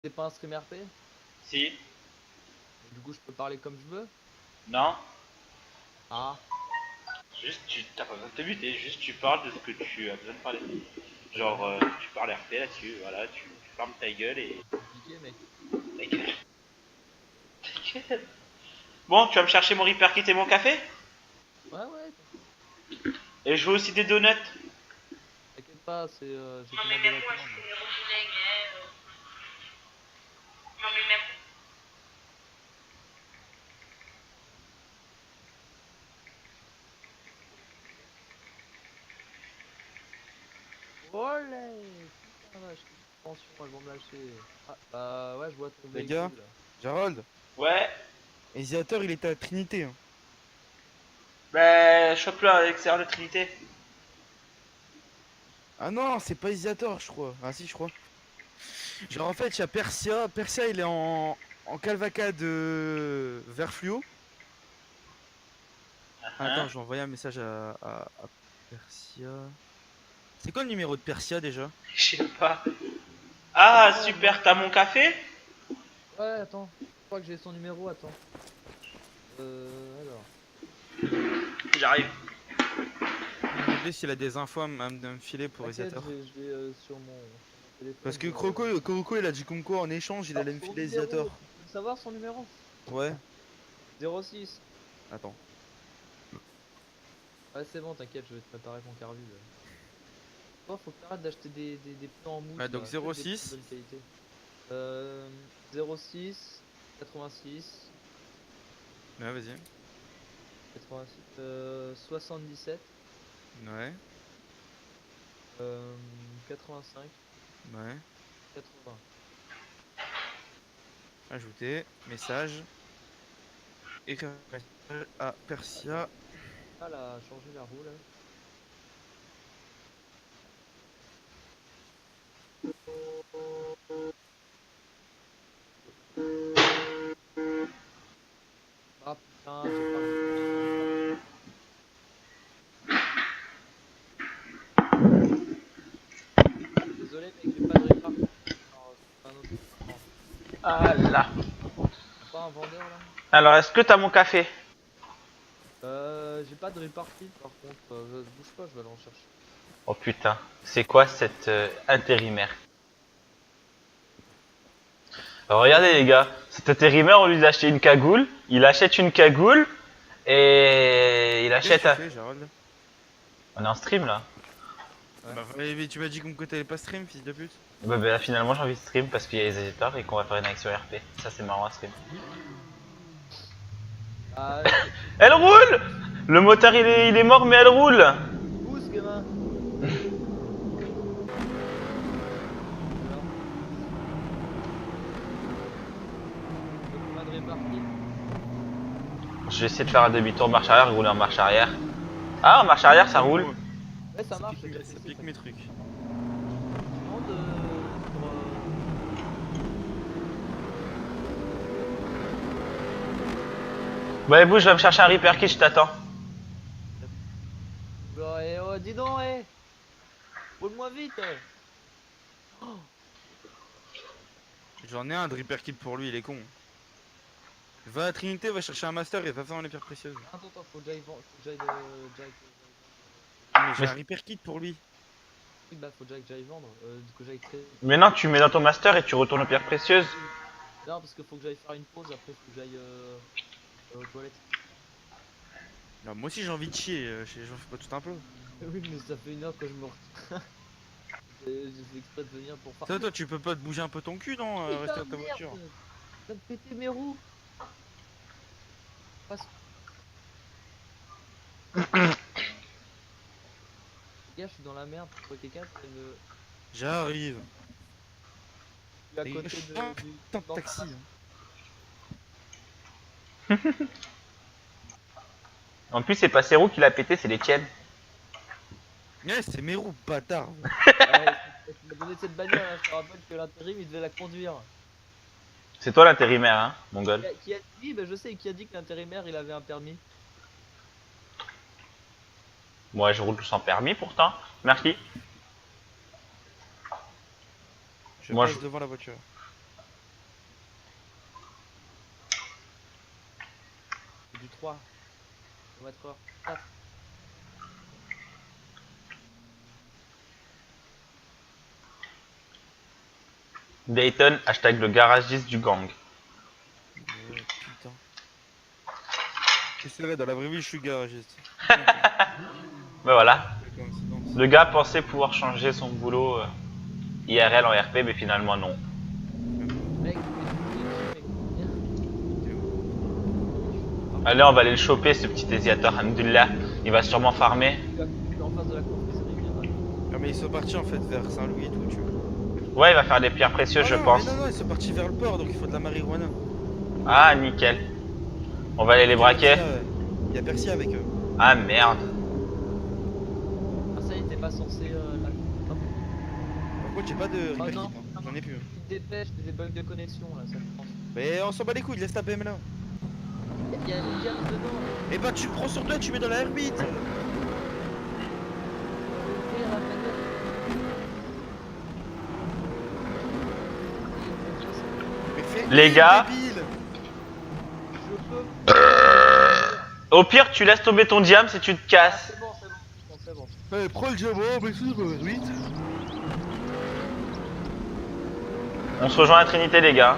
T'es pas un stream RP? Si. Du coup, je peux parler comme je veux? Non. Ah, Juste, tu t'as pas besoin de te buter, juste tu parles de ce que tu as besoin de parler. Genre, tu parles RP là-dessus, voilà, tu fermes ta gueule et. compliqué, mec. Ta gueule. Ta gueule. Bon, tu vas me chercher mon Reaper Kit et mon café? Ouais, ouais, Et je veux aussi des donuts. t'inquiète pas, c'est j'ai Non mais commandé même la moi commande. je fais rouge lait. Non mais même. Olé! Putain, vache, attention, elles vont me lâcher. Ah, bah ouais, je vois ton Les véhicule gars, là. Jarod, Ouais. Isiator il était à Trinité. Hein. Bah, chope-le à l'extérieur de Trinité. Ah non, c'est pas Isiator, je crois. Ah si, je crois. Genre en fait, il y a Persia. Persia, il est en Calvaca de vers Fluo. Attends, Hein? je vais envoyer un message à Persia. C'est quoi le numéro de Persia déjà? Je sais pas. Ah, Attends, super, t'as mon café? ouais, attends. Je crois que j'ai son numéro, attends. Alors. J'arrive. Demandez s'il a des infos à me filer pour T'inquiète, Isiator. je vais sur mon Parce téléphone. que Croco, il a dit comme quoi en échange, il Alors, allait me son filer numéro, Isiator. tu peux le savoir son numéro? Ouais, 06. attends. Ouais, c'est bon, t'inquiète, je vais te préparer ton carbu là. Toi, faut que t'arrêtes d'acheter des pneus en mousse Ouais, donc là, que des pneus de 06. bonne qualité. 06 86 Ouais, vas-y. 86 77 Ouais, 85 ouais. 80. Ajouter, message. Écrire un message à Persia. Ah là, changer la roue là. Ah putain, j'ai pas le... Désolé mec, j'ai pas de répartie. Alors, c'est un autre truc à prendre. Ah là. Y'a pas un vendeur là? Alors, est-ce que t'as mon café? J'ai pas de répartie par contre. Bouge pas, je vais aller en chercher. Oh putain, c'est quoi cette intérimaire? Alors, regardez les gars, cet intérimaire on lui a acheté une cagoule, il achète une cagoule et il Qu'est-ce que achète tu un... fais, Jarod? On est en stream là. Ouais. Bah, mais tu m'as dit comme que t'allais pas stream, fils de pute. Bah, là finalement j'ai envie de stream parce qu'il y a les éditeurs et qu'on va faire une action RP. Ça c'est marrant à stream. Ah, Elle roule. Le motard il est mort mais elle roule. pousse gamin. Alors, pas de répartie. Je vais essayer de faire un demi-tour marche arrière, rouler en marche arrière. Ah en marche arrière ça roule. Ouais, ça Ça marche, pique, j'ai déjà ça testé, pique ça. mes trucs. Tu demandes sur... Bah bouge, je vais me chercher un repair kit, je t'attends. Oh, dis donc, roule-moi vite. Oh, J'en ai un de repair kit pour lui, il est con. Va à Trinité, va chercher un master et va faire les pierres précieuses. attends, faut que j'aille vendre, faut que j'aille Jack, Mais j'ai Mais, un repair kit pour lui. oui, bah faut que j'aille vendre, que j'aille créer. mais non, tu mets dans ton master et tu retournes aux pierres précieuses. Non, parce que faut que j'aille faire une pause, après faut que j'aille aux toilettes. Non, moi aussi j'ai envie de chier, j'en fais pas tout un peu. Oui, mais ça fait 1 heure que je me retiens. J'ai fait exprès de venir pour faire... Toi, tu peux pas te bouger un peu ton cul, non? Rester Putain dans ta de voiture. merde, ça me pétait mes roues. Passe. Les gars, je suis dans la merde, faut que quelqu'un vienne me... J'arrive. Je suis à Et côté je- de... Ah, du... putain de taxi. Hein. En plus, c'est pas ses roues qui l'a pété, c'est les tiennes. Ouais, c'est mes roues, bâtard. Ouais, tu m'as donné cette bagnole, hein, je te rappelle que l'intérim il devait la conduire. C'est toi l'intérimaire, hein, mongol. Qui a dit, bah je sais, qui a dit que l'intérimaire il avait un permis. Moi, je roule sans permis pourtant. Merci. Je Moi, passe je... devant la voiture. du 3 km/h. 4. Dayton, hashtag le garagiste du gang. Putain. C'est vrai, dans la vraie vie, je suis garagiste. Ben voilà. Quelle coïncidence. Le gars pensait pouvoir changer son boulot IRL en RP, mais finalement non. Mec, Allez, on va aller le choper, ce petit désiateur. Alhamdoulilah, il va sûrement farmer. en face de la confiserie, viens. Ah, mais ils sont partis en fait vers Saint-Louis et tout, tu vois. Ouais, il va faire des pierres précieuses, je non, pense. mais non, ils sont partis vers le port, donc il faut de la marijuana. Ah, nickel. On va aller les braquer. Il y a Persia avec eux. Ah, merde. Ah, ça y est, t'es pas censé la. Hop. Par contre, j'ai pas de Oh repair non, kit, hein. J'en ai plus. tu te dépêches, t'as des bugs de connexion là, ça je pense. Mais on s'en bat les couilles, laisse ta PM là. Il y a une gamme dedans. Et bah, tu prends sur toi, tu mets dans la herbite. Ouvrir la fenêtre. Mais fais Les gars. débile. Je peux. Au pire, tu laisses tomber ton diam si tu te Ah, casses. c'est bon. Allez, prends le diamant, mais c'est dans la herbite. On se rejoint à Trinité, les gars.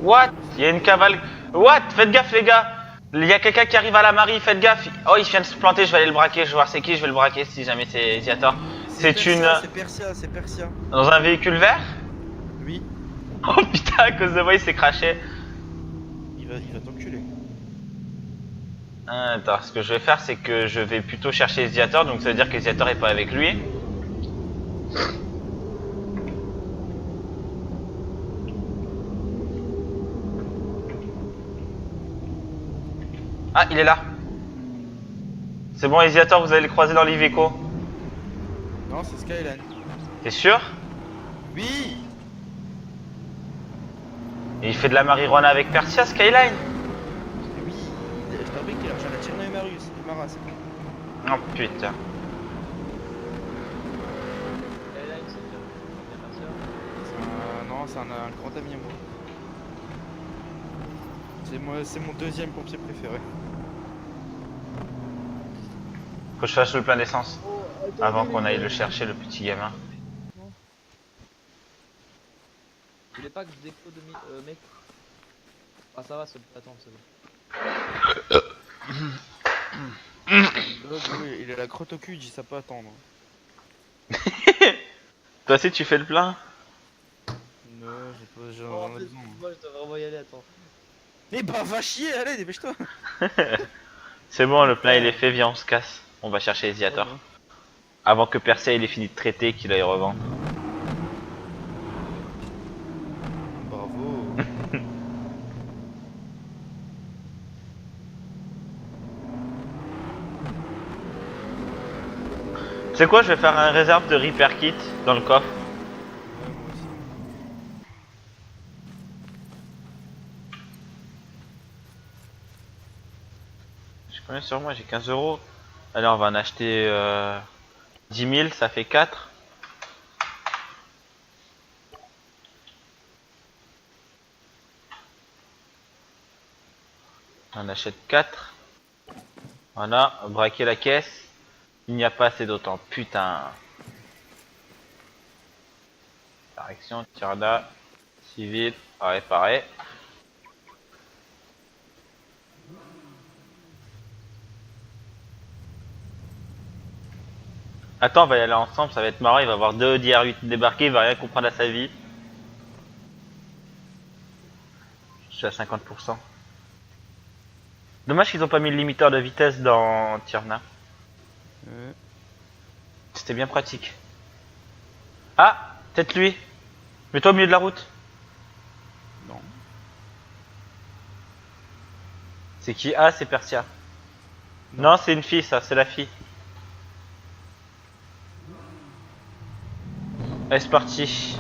What? Il y a une cavale. What? Faites gaffe, les gars. Il y a quelqu'un qui arrive à la marée, faites gaffe. Oh, il vient de se planter, je vais aller le braquer. Je vais voir c'est qui, je vais le braquer si jamais c'est Ziator. C'est une. C'est Persia. Dans un véhicule vert? Oui. Oh putain, à cause de moi, il s'est craché. Il va t'enculer. Attends, ce que je vais faire, c'est que je vais plutôt chercher Ziator, donc ça veut dire que Ziator est pas avec lui. Ah, il est là. C'est bon, Ziator, vous allez le croiser dans l'Iveco. Non, c'est Skyline. T'es sûr? Oui. Et il fait de la marijuana avec Persia, Skyline? Oui. Je t'avoue qu'il a rejoint la Tchernoï Marius. Du Maras. Oh putain. Et là, il s'est bien. Non, c'est un grand ami à moi. C'est mon deuxième pompier préféré. Faut que je fasse le plein d'essence Oh, attendez, avant qu'on les aille gars. le chercher, le petit gamin. Tu voulais pas que je déco de mec. Ah, ça va, attends, c'est bon. Oui, il a la crotte au cul, il dit ça peut attendre. Toi aussi, tu fais le plein? Non, j'ai Oh, en pas fait, besoin. moi, je devrais vraiment y aller, attends. Eh bah va chier, allez, dépêche-toi. C'est bon, le plein il est fait, viens, on se casse. On va chercher les Ziator. Ouais, Avant que Persia il ait fini de traiter et qu'il aille revendre. Bravo. C'est quoi, je vais faire un réserve de repair kit dans le coffre. Ouais, moi aussi. Je connais sur moi, j'ai 15 €. Allez, on va en acheter 10 000, ça fait 4. On achète 4. Voilà, braquer la caisse. Il n'y a pas assez d'autant. Putain. Direction, Tirana, civil, à réparer. Attends, on va y aller ensemble, ça va être marrant. Il va avoir 2 DR8 débarquer, il va rien comprendre à sa vie. Je suis à 50%. Dommage qu'ils ont pas mis le limiteur de vitesse dans Tirna. C'était bien pratique. Ah, peut-être lui. Mets-toi au milieu de la route. Non. C'est qui? Ah, c'est Persia. Non, c'est une fille, ça, c'est la fille. Allez, c'est parti.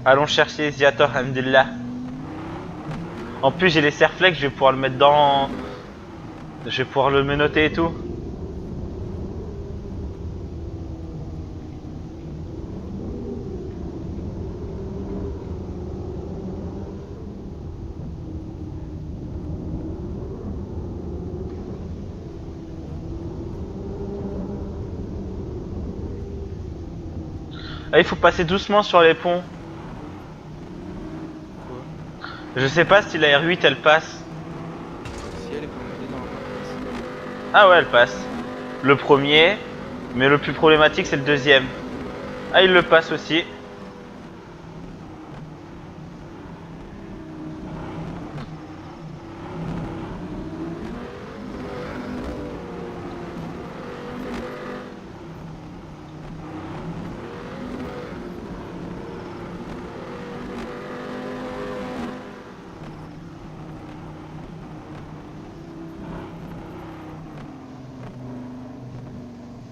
Allons chercher Ziator, alhamdulillah. En plus, j'ai les serflex, je vais pouvoir le mettre dans. Je vais pouvoir le menotter et tout. Ah, il faut passer doucement sur les ponts. Quoi? Je sais pas si la R8 elle passe. Si elle est pas montée dans la place. Ah ouais, elle passe. Le premier, mais le plus problématique c'est le deuxième. Ah, il le passe aussi.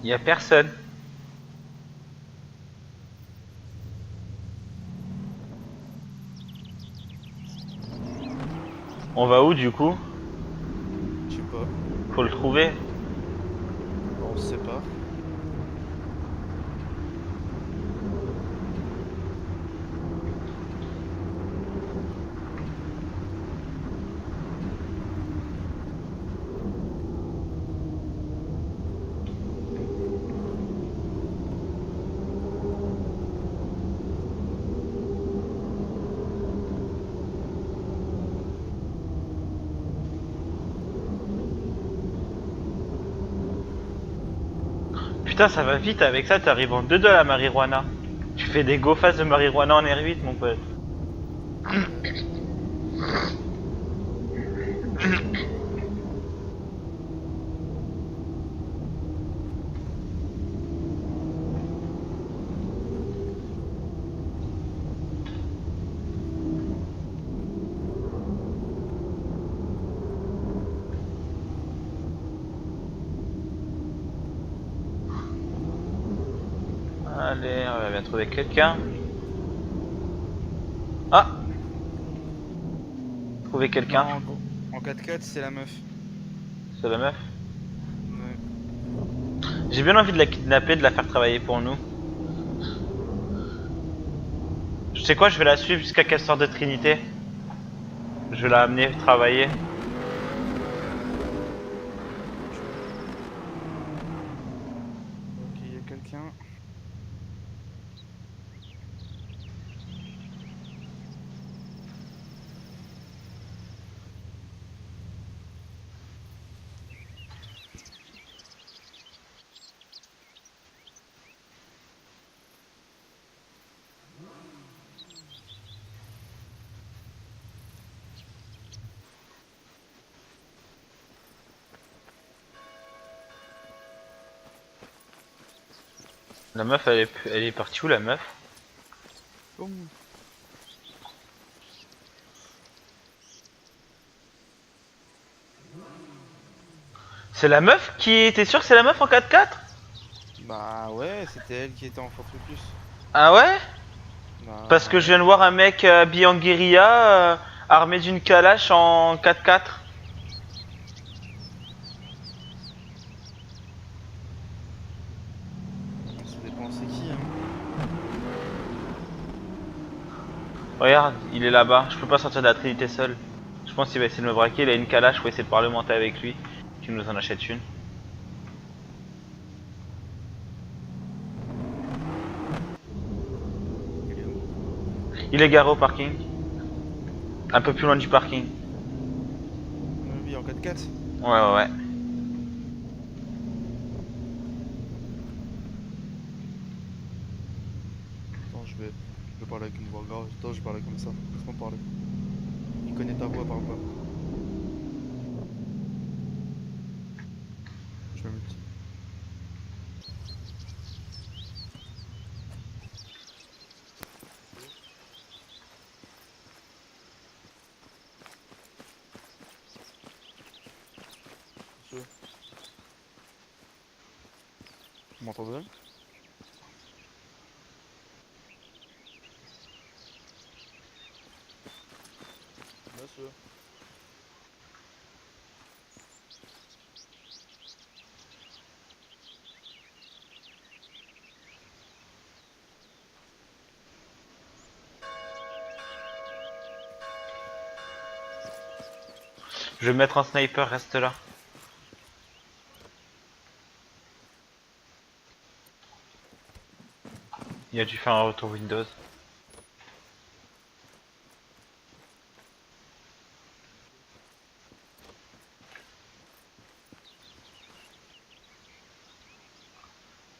Il y a personne. On va où du coup? Je sais pas. Faut le trouver. On sait pas. Putain, ça va vite avec ça, t'arrives en 2-2 à la marijuana. Tu fais des go phases de marijuana en R8, mon pote. Allez, on va bien trouver quelqu'un. Ah! Trouver quelqu'un. Non, en 4x4, c'est la meuf. C'est la meuf. Ouais. J'ai bien envie de la kidnapper, de la faire travailler pour nous. Je sais quoi, je vais la suivre jusqu'à qu'elle sorte de Trinité. Je vais la amener travailler. Ok, il y a quelqu'un. La meuf, elle est partie où la meuf? Boum. C'est la meuf qui était sûre que c'est la meuf en 4x4? Bah ouais, c'était elle qui était en force plus. Ah ouais? Bah, Parce que je viens de voir un mec habillé en guérilla, armé d'une calache en 4x4. ça dépend c'est qui, hein. Regarde, il est là-bas. Je peux pas sortir de la Trinité seul. Je pense qu'il va essayer de me braquer. Il a une calache, faut essayer de parlementer avec lui. Qu'il nous en achète une. Il est où? Il est garé au parking. Un peu plus loin du parking. Oui, en 4x4. Ouais, ouais, ouais. Attends, je vais parler avec une voix grave. Attends, je vais parler comme ça. Laisse-moi parler. Il connaît ta voix, parle pas. Je me mute. Monsieur, vous m'entendez? Je vais me mettre en sniper, reste là. Il a dû faire un retour Windows.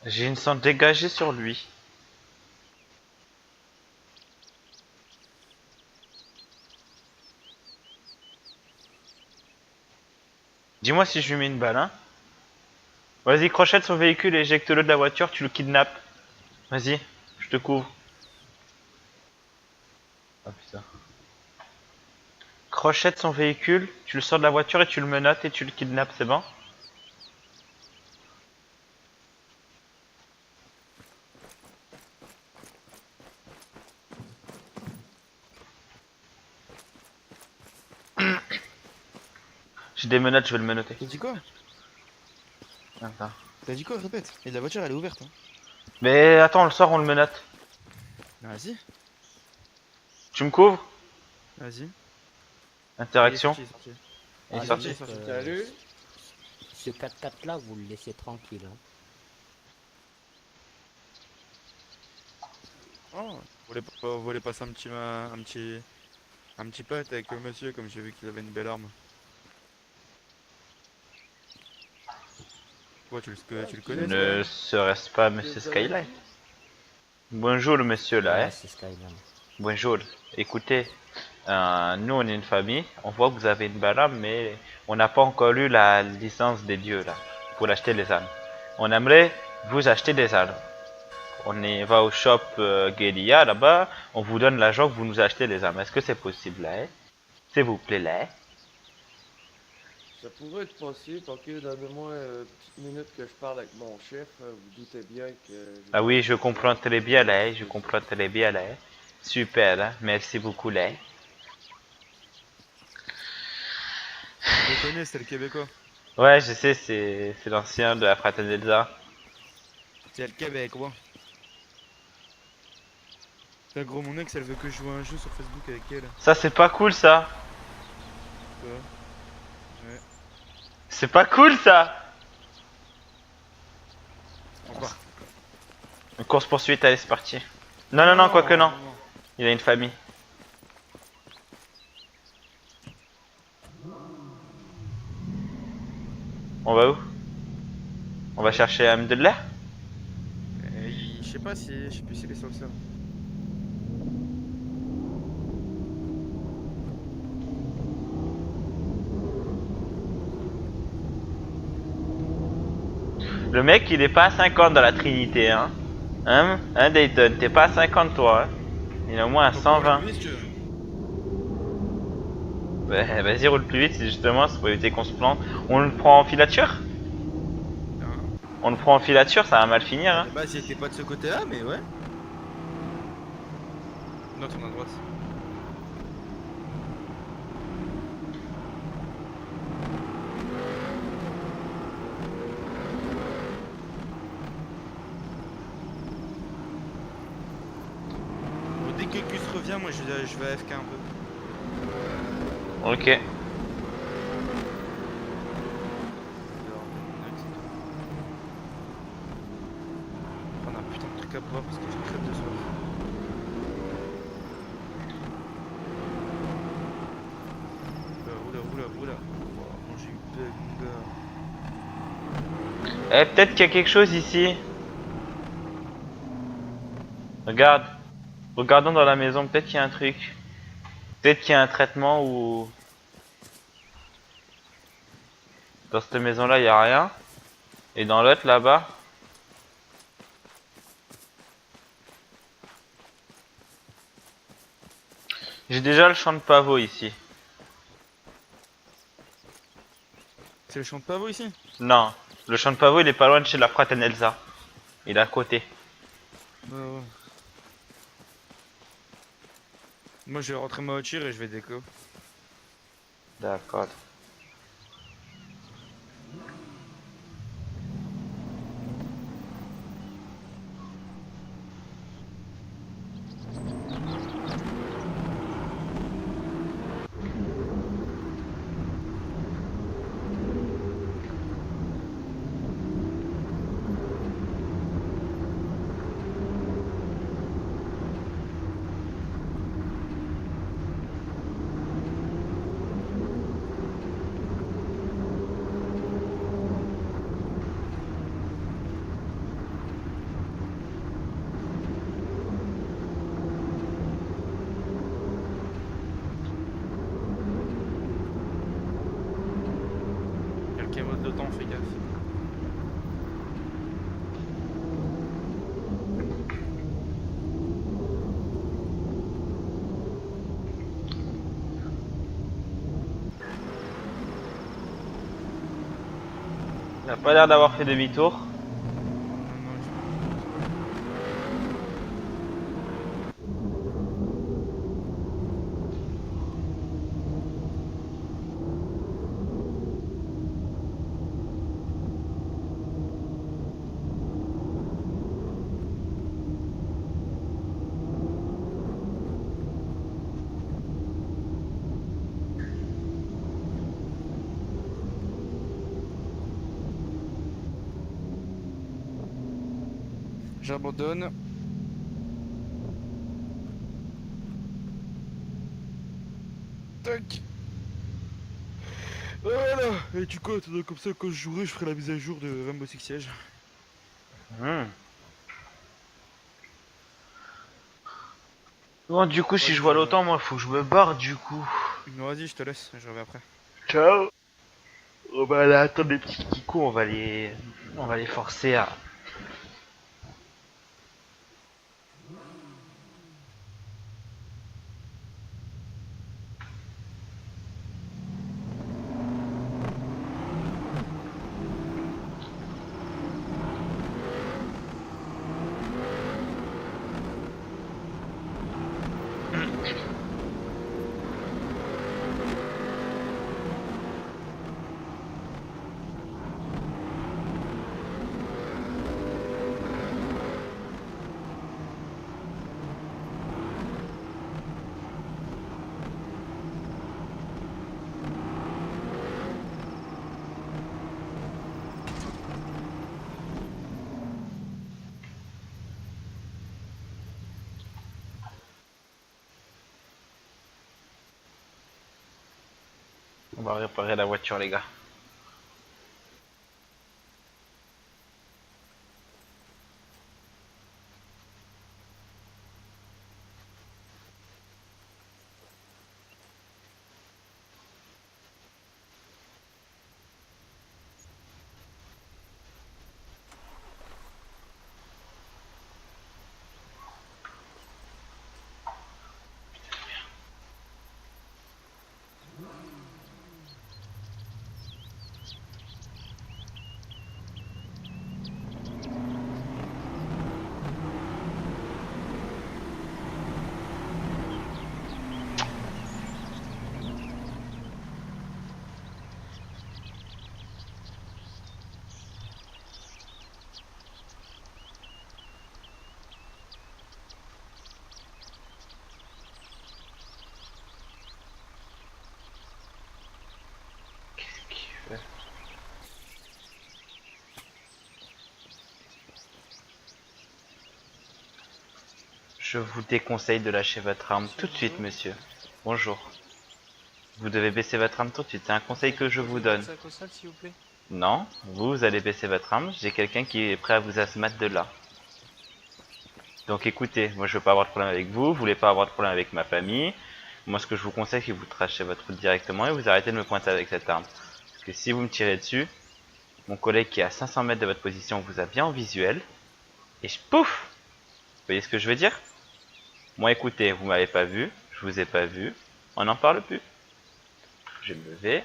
J'ai une sang dégagée sur lui. Dis-moi si je lui mets une balle, hein. Vas-y, crochette son véhicule et éjecte-le de la voiture, tu le kidnappes. Vas-y, je te couvre. Ah putain. Crochette son véhicule, tu le sors de la voiture et tu le menottes et tu le kidnappes, c'est bon? J'ai des menottes, je vais le menotter. T'as dit quoi? Attends. T'as dit quoi? Répète. Et la voiture elle est ouverte. Hein. Mais attends, on le sort, on le menotte. Vas-y. Tu me couvres? Vas-y. Interaction. Il est sorti, Il est Ah, sorti. le mec, Salut. ce 4x4 là, vous le laissez tranquille. Hein. Oh, vous voulez passer un petit pote avec le monsieur comme j'ai vu qu'il avait une belle arme. Quoi, tu le connais? Ne serait-ce pas Monsieur Skyline? Bonjour monsieur là, Ouais, hein. c'est Skyline. Bonjour. Écoutez, nous on est une famille, on voit que vous avez une belle arme, mais on n'a pas encore eu la licence des dieux là, pour acheter les armes. On aimerait vous acheter des armes. Va au shop Guérilla là-bas, on vous donne l'argent que vous nous achetez les armes. Est-ce que c'est possible là, hein? S'il vous plaît là, hein? Ça pourrait être possible, ok, donnez-moi une petite minute que je parle avec mon chef, vous doutez bien que... Ah oui, je comprends très bien là, hein, je comprends très bien là, hein. Super, hein, merci beaucoup là. Je le connais, c'est le Québécois. Ouais, je sais, c'est l'ancien de la Fraternelsa. C'est le Québécois. T'as gros, mon ex elle veut que je joue à un jeu sur Facebook avec elle. Ça c'est pas cool ça. Quoi? Ouais. C'est pas cool ça. On part. Une course poursuite, allez c'est parti. Non non non, quoique non. Il a une famille. On va où? On va chercher Amdullah? Je sais pas si. Je sais plus s'il est sur le serveur. Le mec il est pas à 50 dans la Trinité hein. Hein Dayton, t'es pas à 50 toi hein. Il est au moins à 120. Bah, vas-y roule plus vite, c'est justement c'est pour éviter qu'on se plante. On le prend en filature? On le prend en filature, ça va mal finir hein. Bah, j'étais pas de ce côté-là, mais ouais. Non, tourne à droite. Bon, dès que Gus revient, moi je vais AFK un peu. Ok. On a un putain de truc à boire parce que je crève de soif. Oula. Oh, j'ai eu peur, mon gars. Eh, peut-être qu'il y a quelque chose ici. Regarde. Regardons dans la maison, peut-être qu'il y a un truc. Peut-être qu'il y a un traitement ou... Dans cette maison-là, il n'y a rien. Et dans l'autre, là-bas... J'ai déjà le champ de pavot ici. C'est le champ de pavot ici? Non, le champ de pavot, il est pas loin de chez la Fraternelsa. Il est à côté. Ouais. Moi je vais rentrer ma voiture et je vais déco. D'accord. n'a pas l'air d'avoir fait demi-tour. Non, non, j'abandonne. Tac. Voilà. Et du coup, comme ça, quand je jouerai, je ferai la mise à jour de Rainbow Six Siege. Hmm. Bon, du coup, si Ouais, je vois je- l'OTAN, moi, faut que je me barre, du coup. Non, vas-y, je te laisse, je reviens après. Ciao. On va aller attendre les petits kikos, on va les forcer à... On va réparer la voiture, les gars. Qu'est-ce qu'il fait? Je vous déconseille de lâcher votre arme tout de suite, monsieur. Bonjour. Vous devez baisser votre arme tout de suite, c'est un conseil que je vous donne. S'il vous plaît. Non, vous allez baisser votre arme, j'ai quelqu'un qui est prêt à vous abattre de là. Donc écoutez, moi je veux pas avoir de problème avec vous, vous voulez pas avoir de problème avec ma famille. Moi ce que je vous conseille c'est que vous trachez votre route directement et vous arrêtez de me pointer avec cette arme. Parce que si vous me tirez dessus, mon collègue qui est à 500 mètres de votre position vous a bien en visuel. Et pouf! Vous voyez ce que je veux dire? Moi écoutez, vous m'avez pas vu, je vous ai pas vu, on n'en parle plus. Je vais me lever.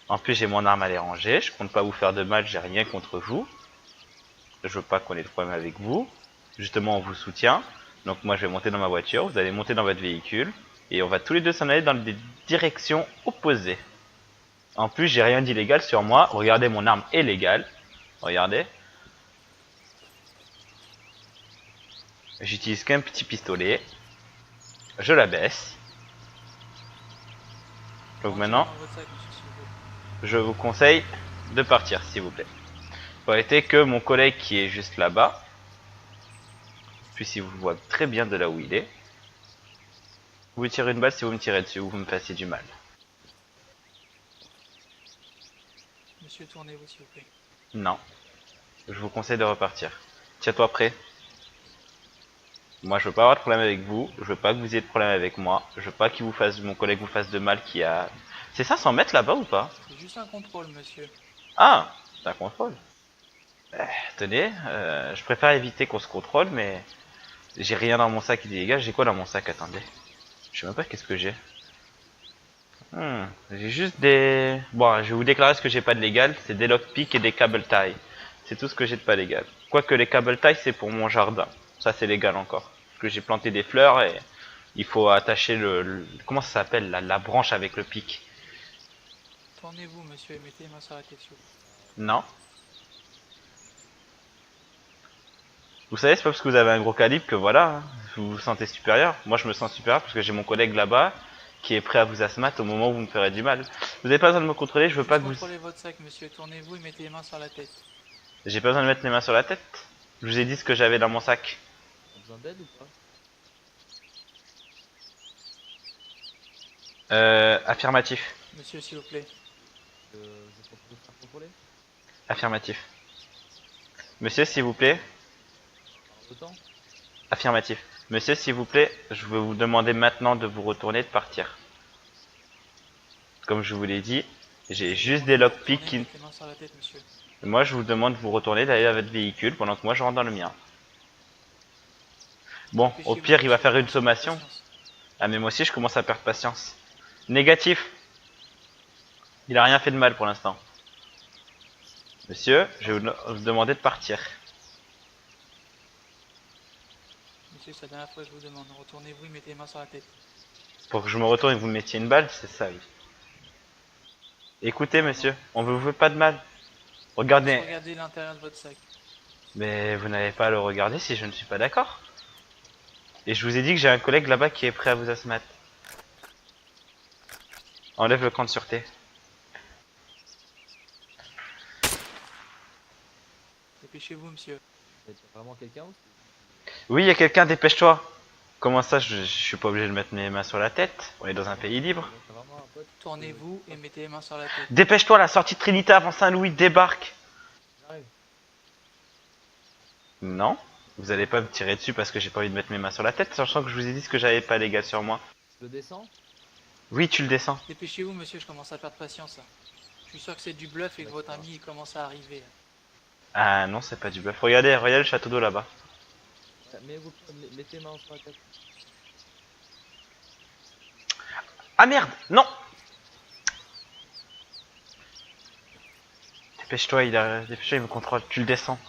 En plus j'ai mon arme à les ranger, je compte pas vous faire de mal, j'ai rien contre vous. Je veux pas qu'on ait de problème avec vous. Justement on vous soutient. Donc moi je vais monter dans ma voiture, vous allez monter dans votre véhicule. Et on va tous les deux s'en aller dans des directions opposées. En plus j'ai rien d'illégal sur moi, regardez mon arme est légale. Regardez. J'utilise qu'un petit pistolet. Je la baisse. Donc maintenant, je vous conseille de partir s'il vous plaît. Pour éviter que mon collègue qui est juste là-bas, puisse vous voit très bien de là où il est. Vous tirez une balle si vous me tirez dessus ou vous me fassiez du mal. Monsieur, tournez-vous, s'il vous plaît. Non. Je vous conseille de repartir. Tiens-toi prêt. Moi je veux pas avoir de problème avec vous, je veux pas que vous ayez de problème avec moi, je veux pas qu'il vous fasse, mon collègue vous fasse de mal qui a... C'est 500 mètres là-bas ou pas? C'est juste un contrôle, monsieur. Ah, c'est un contrôle. Tenez, je préfère éviter qu'on se contrôle, mais j'ai rien dans mon sac illégal. J'ai quoi dans mon sac? Attendez. Je sais même pas qu'est-ce que j'ai. J'ai juste des... Bon, je vais vous déclarer ce que j'ai pas de légal. C'est des lockpicks et des cable tie. C'est tout ce que j'ai de pas légal. Quoique les cable tie, c'est pour mon jardin. Ça, c'est légal encore. Parce que j'ai planté des fleurs et il faut attacher comment ça s'appelle la branche avec le pic. Tournez-vous, monsieur, et mettez les mains sur la tête, s'il vous plaît. Non. Vous savez, c'est pas parce que vous avez un gros calibre que voilà, hein, vous vous sentez supérieur. Moi, je me sens supérieur parce que j'ai mon collègue là-bas qui est prêt à vous asthmat au moment où vous me ferez du mal. Vous avez pas besoin de me contrôler, je veux pas que vous... Contrôlez votre sac, monsieur. Tournez-vous et mettez les mains sur la tête. J'ai pas besoin de mettre les mains sur la tête. Je vous ai dit ce que j'avais dans mon sac. T'as besoin d'aide ou pas? Affirmatif. Monsieur, s'il vous plaît. Je peux vous faire contrôler? Affirmatif. Monsieur, s'il vous plaît. Par le temps? Affirmatif. Monsieur, s'il vous plaît, je vais vous demander maintenant de vous retourner et de partir. Comme je vous l'ai dit, j'ai juste des lockpicks Tournez, qui... mettez les mains sur la tête, monsieur. Moi, je vous demande de vous retourner, d'aller à votre véhicule pendant que moi je rentre dans le mien. Bon, au Dépêchez-vous, pire, il va monsieur. faire une sommation. Patience. Ah, mais moi aussi, je commence à perdre patience. Négatif. Il a rien fait de mal pour l'instant. Monsieur, je vais vous demander de partir. Monsieur, c'est la dernière fois que je vous demande. Retournez-vous et mettez les mains sur la tête. Pour que je me retourne et que vous me mettiez une balle, c'est ça, oui. Écoutez, monsieur, on ne vous veut pas de mal. Regardez. Regardez l'intérieur de votre sac. Mais vous n'avez pas à le regarder si je ne suis pas d'accord. Et je vous ai dit que j'ai un collègue là-bas qui est prêt à vous asthmat. Enlève le camp de sûreté. Dépêchez-vous, monsieur. Y'a vraiment quelqu'un ou Oui, il y a quelqu'un, dépêche-toi. Comment ça, je suis pas obligé de mettre mes mains sur la tête? On est dans un pays libre. t'as vraiment un pote? Tournez-vous et mettez les mains sur la tête. Dépêche-toi, la sortie de Trinité avant Saint-Louis débarque. J'arrive. Non, vous allez pas me tirer dessus parce que j'ai pas envie de mettre mes mains sur la tête, sachant que je vous ai dit ce que j'avais pas légal sur moi. Je le descends? Oui, tu le descends. Dépêchez-vous, monsieur, je commence à perdre patience. Là. Je suis sûr que c'est du bluff et que votre ami il commence à arriver. Là. Ah non, c'est pas du bluff. Regardez, regardez le château d'eau là-bas. Mettez les mains sur la tête. Ah merde, non. Dépêche-toi, dépêche-toi, il me contrôle. Tu le descends.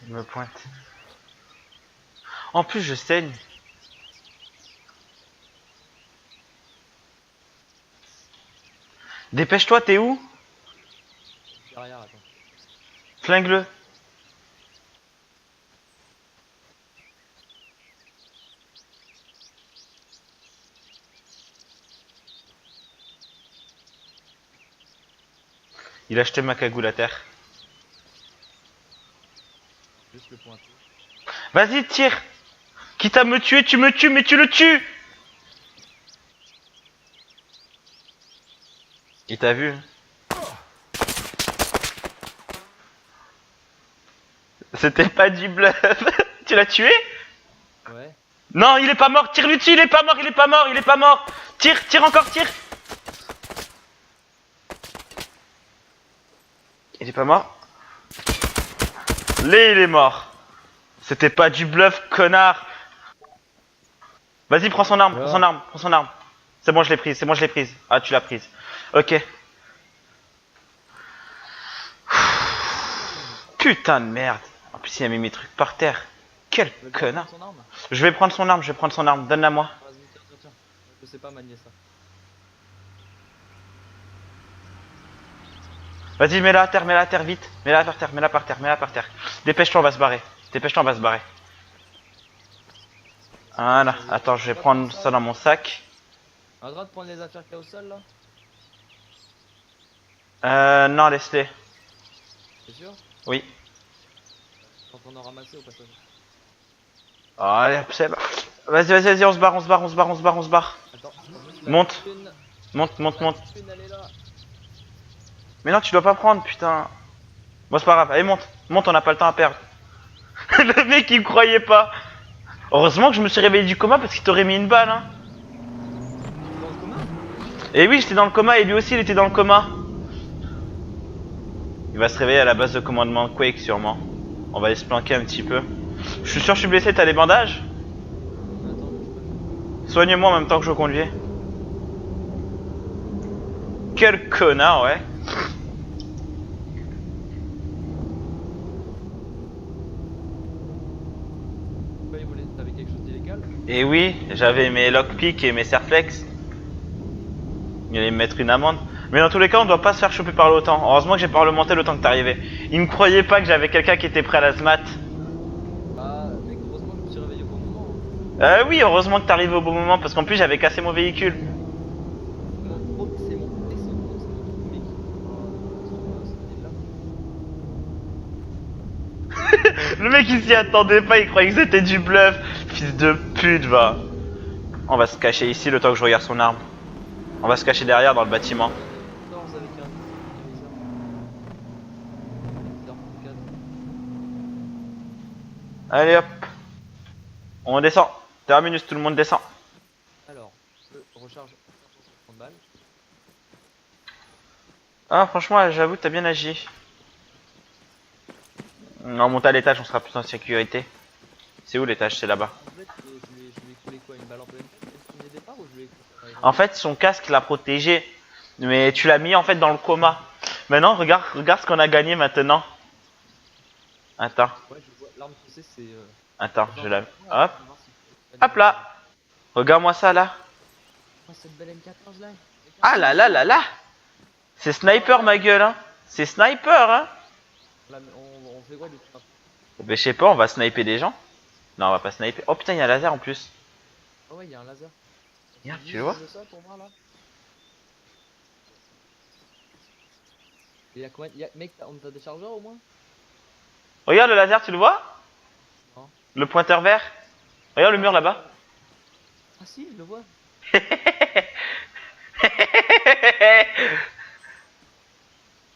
Il me pointe. En plus, je saigne. Dépêche-toi, t'es où? Derrière, attends. Flingue-le. Il a acheté ma cagoule à terre. Juste le pointer. Vas-y, tire. Quitte à me tuer, tu me tues, mais tu le tues. Il t'a vu? C'était pas du bluff. Tu l'as tué? Ouais. Non, il est pas mort. Tire-lui dessus, il est pas mort, il est pas mort, il est pas mort. Tire, tire encore, tire. Il est pas mort. Là, il est mort. C'était pas du bluff, connard. Vas-y, prends son arme, prends son arme, prends son arme. C'est bon, je l'ai prise, c'est bon, je l'ai prise. Ah, tu l'as prise. Ok. Putain de merde. En plus, il a mis mes trucs par terre. Quel Tu veux connard. prendre son arme? Je vais prendre son arme, je vais prendre son arme. Donne-la moi. Vas-y, tiens. Je sais pas manier ça. Vas-y, mets-la à terre, vite. Mets-la par terre, mets-la par terre, mets-la par terre. Dépêche-toi, on va se barrer. Dépêche-toi, on va se barrer. Voilà. Attends, je vais prendre ça dans mon sac. On a le droit de prendre les affaires qu'il y a au sol là? Non, laisse-les. C'est sûr? Oui. Quand on en ramassé au passage. Allez, c'est bon. Vas-y, on se barre. Attends, Monte. Monte. Elle est là. Mais non, tu dois pas prendre, putain. Bon, c'est pas grave. Allez, monte, on n'a pas le temps à perdre. Le mec, il me croyait pas. Heureusement que je me suis réveillé du coma parce qu'il t'aurait mis une balle, hein. Dans le commun? Et oui, j'étais dans le coma et lui aussi, il était dans le coma. Il va se réveiller à la base de commandement Quake, sûrement. On va aller se planquer un petit peu. Je Je suis sûr que je suis blessé, t'as des bandages? Attends, je peux. Soigne-moi en même temps que je conduis. Quel connard, ouais. Pourquoi ils voulaient. T'avais quelque chose d'illégal? Et oui, j'avais mes lockpicks et mes serflex. Il allait me mettre une amende. Mais dans tous les cas, on doit pas se faire choper par l'OTAN. Heureusement que j'ai parlementé le temps que t'arrivais. Ils me croyaient pas que j'avais quelqu'un qui était prêt à la SMAT. Bah, mec, heureusement que je me suis réveillé au bon moment. Hein. Oui, heureusement que t'arrivais au bon moment parce qu'en plus j'avais cassé mon véhicule. C'est mon truc, mec. Le mec il s'y attendait pas, il croyait que c'était du bluff. Fils de pute, va. On va se cacher ici le temps que je regarde son arme. On va se cacher derrière dans le bâtiment. 14 avec un laser. 4. Allez hop. On descend. Terminus, tout le monde descend. Alors, je recharge 30 balles. Ah franchement j'avoue t'as bien agi. On monte à l'étage, on sera plus en sécurité. C'est où l'étage? C'est là-bas. En fait, je lui ai collé quoi? Une balle en pleine tête au premier départ ou je lui ai. En fait son casque l'a protégé. Mais tu l'as mis en fait dans le coma. Maintenant regarde ce qu'on a gagné maintenant. Attends, Ouais, je vois. L'arme que c'est. attends, je la... Hop, hop là. Regarde-moi ça là. Oh, cette belle M14 là. Ah là là là là. C'est sniper ma gueule hein. C'est sniper hein. Là, on fait quoi du coup? Ben je sais pas, on va sniper des gens. Non on va pas sniper. Oh putain il y a un laser en plus. Oh ouais, il y a un laser. Regarde, tu le vois? Ça pour moi là. Il y a combien? Mec, on t'a des chargeurs au moins? Regarde le laser, tu le vois? Non. Le pointeur vert. Regarde le mur là-bas. Ah si, je le vois.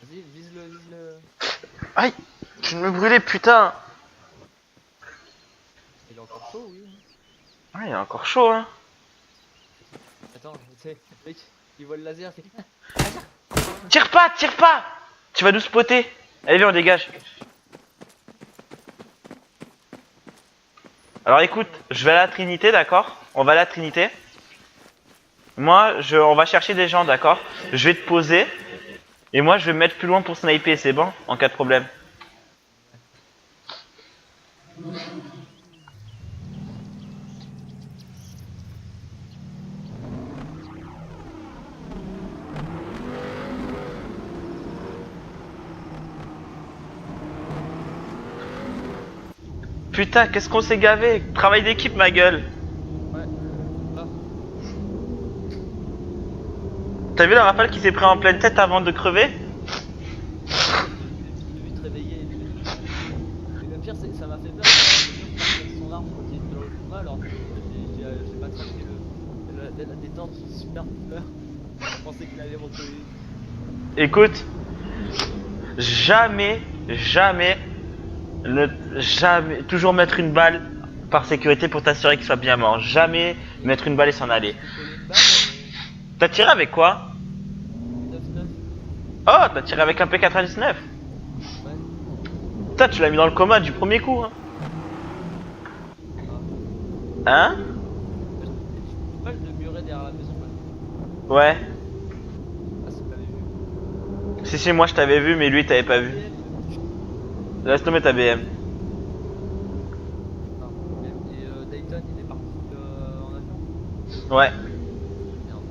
Vas-y, vise le. Aïe, tu me brûlais putain. Il est encore chaud, oui. Ah, il est encore chaud hein. Attends, tu sais, mec, il voit le laser, il fait. Tire pas, tire pas. Tu vas nous spotter. Allez viens on dégage. Alors écoute, je vais à la Trinité, d'accord? On va à la Trinité. Moi, on va chercher des gens, d'accord? Je vais te poser. Et moi, je vais me mettre plus loin pour sniper, c'est bon? En cas de problème. Putain, qu'est-ce qu'on s'est gavé? Travail d'équipe, ma gueule. Ouais. Là. T'as vu la rafale qui s'est pris en pleine tête avant de crever? J'ai vite réveillé et tout. Mais le pire, c'est que ça m'a fait peur. Avec son arme quand il était dans le coma, alors que j'ai pas traqué la détente, j'ai super peur. Je pensais qu'il allait retrouver. Écoute, jamais, toujours mettre une balle par sécurité pour t'assurer qu'il soit bien mort. Jamais mettre une balle et s'en aller. T'as tiré avec quoi? 9-9. Oh, t'as tiré avec un P99. Ouais. Putain, tu l'as mis dans le coma du premier coup. Hein? Hein? Pas de muret derrière la maison, quoi. Ouais. Ah, c'est pas vu. Si, moi je t'avais vu, mais lui t'avais pas vu. Laisse tomber ta BM. Et Dayton, il est parti en avion. Ouais. Merde.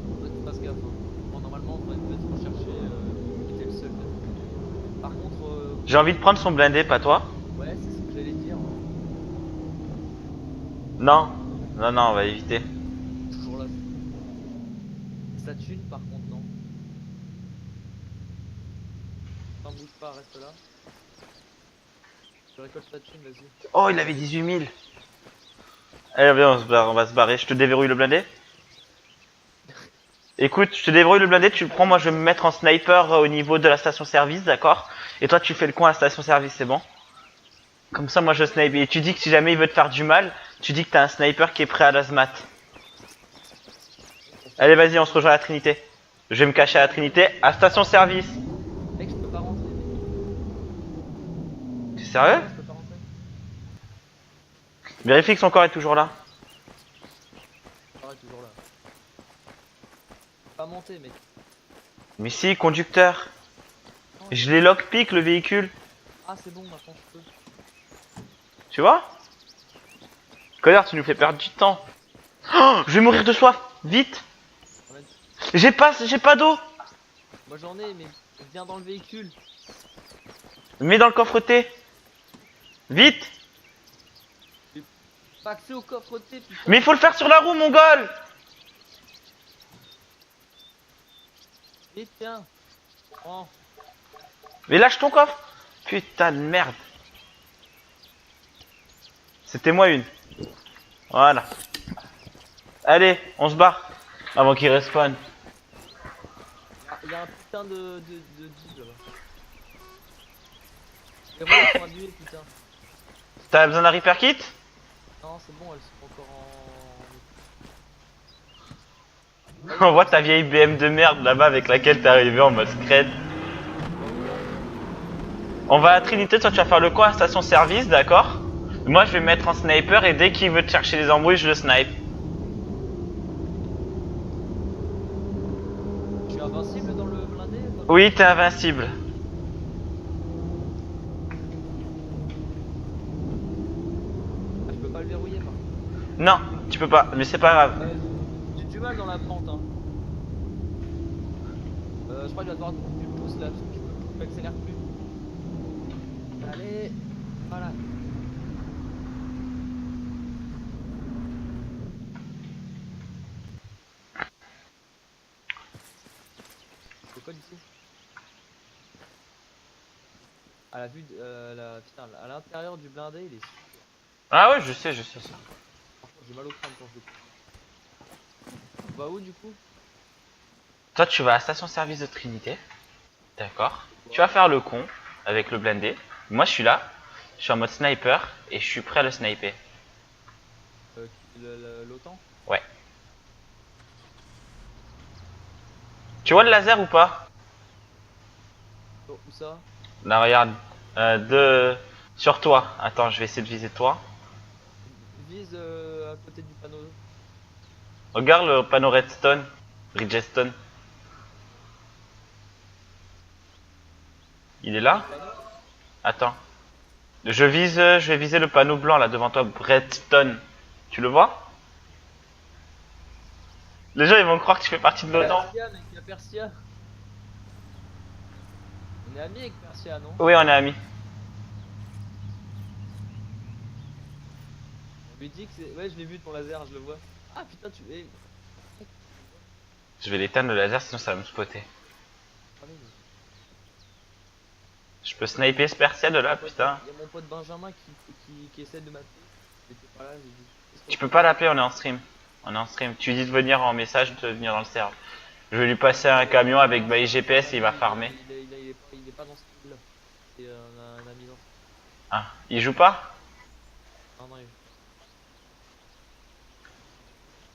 Faudrait que tu fasses gaffe. Hein. Bon, normalement, on devrait être recherché. T'es le seul. Par contre. J'ai envie de prendre son blindé, pas toi? Ouais, c'est ce que j'allais dire. Non. Non, on va éviter. Toujours là. Ça thune, par contre, non. T'en bouge pas, reste là. Je récolte ta thune, vas-y. Oh, il avait 18 000. Allez, viens, on va se barrer. Je te déverrouille le blindé. Écoute, je te déverrouille le blindé, tu le prends, moi je vais me mettre en sniper au niveau de la station service, d'accord? Et toi tu fais le coin à la station service, c'est bon? Comme ça moi je snipe. Et tu dis que si jamais il veut te faire du mal, tu dis que t'as un sniper qui est prêt à la SMAT. Allez vas-y, on se rejoint à la Trinité. Je vais me cacher à la Trinité, à station service. Mec, je peux pas rentrer. Qu'est-ce Sérieux? Je peux pas rentrer. Vérifie que son corps est toujours là. Arrête, toujours là. Pas monter, mec. Mais si, conducteur. Non, Je l'ai lockpick le véhicule. Ah, c'est bon, maintenant je peux. Tu vois? Connard, tu nous fais perdre du temps. Oh, je vais mourir de soif. Vite. J'ai pas d'eau. Moi j'en ai, mais viens dans le véhicule. Mets dans le coffre-T. Vite. Pas accès au coffre-T, putain. Mais il faut le faire sur la roue, mongol. Mais tiens. Oh. Mais lâche ton coffre. Putain de merde. C'était moi une. Voilà. Allez, on se barre. Avant qu'il respawn. Il y a un putain de jeep là-bas. Les roues elles sont annulées, putain. T'as besoin d'un repair kit? Non, c'est bon, elles sont encore en. On voit ta vieille BM de merde là-bas avec laquelle t'es arrivé en mode scred. On va à Trinité, toi tu vas faire le coin à station service, d'accord? Moi je vais me mettre en sniper et dès qu'il veut te chercher les embrouilles, je le snipe. Je suis invincible dans le blindé quoi. Oui, t'es invincible. Ah, je peux pas le verrouiller par contre. Non, tu peux pas, mais c'est pas grave. J'ai du mal dans la pente hein. Je crois que je vais devoir du pouce là, parce que je m'accélère plus. Allez, voilà. C'est quoi d'ici? À la vue de, putain, à l'intérieur du blindé il est super. Ah ouais, je sais ça. Par contre, j'ai mal au crâne quand je le coupe. On va où du coup? Toi tu vas à la station service de Trinité, d'accord? Tu vas faire le con avec le blindé. Moi je suis là, je suis en mode sniper et je suis prêt à le sniper. L'OTAN? Ouais. Tu vois le laser ou pas? Oh, où ça? Là regarde, sur toi. Attends, je vais essayer de viser toi. Vise à côté du panneau. Regarde le panneau redstone, Bridgestone. Il est là? Attends. Je vais viser le panneau blanc là devant toi, Redstone. Tu le vois? Les gens ils vont croire que tu fais partie de l'OTAN. Persia, mec, y'a Persia. On est amis avec Persia, non? Oui, on est amis. On lui dit que c'est. Ouais, je l'ai vu ton laser, je le vois. Ah putain, tu. Eh, Je vais l'éteindre le laser sinon ça va me spotter. allez, Je peux sniper ce Persia de là, mais- putain. Y'a mon pote Benjamin qui essaie de m'appeler. J'étais pas là, j'ai dit. Tu peux pas l'appeler, on est en stream. On est en stream. Tu lui dis de venir en message, de venir dans le serve. Je vais lui passer un camion avec ma GPS et il va farmer. Il est pas dans ce truc là. C'est un ami dans. Ah, il joue pas? Non, non, il.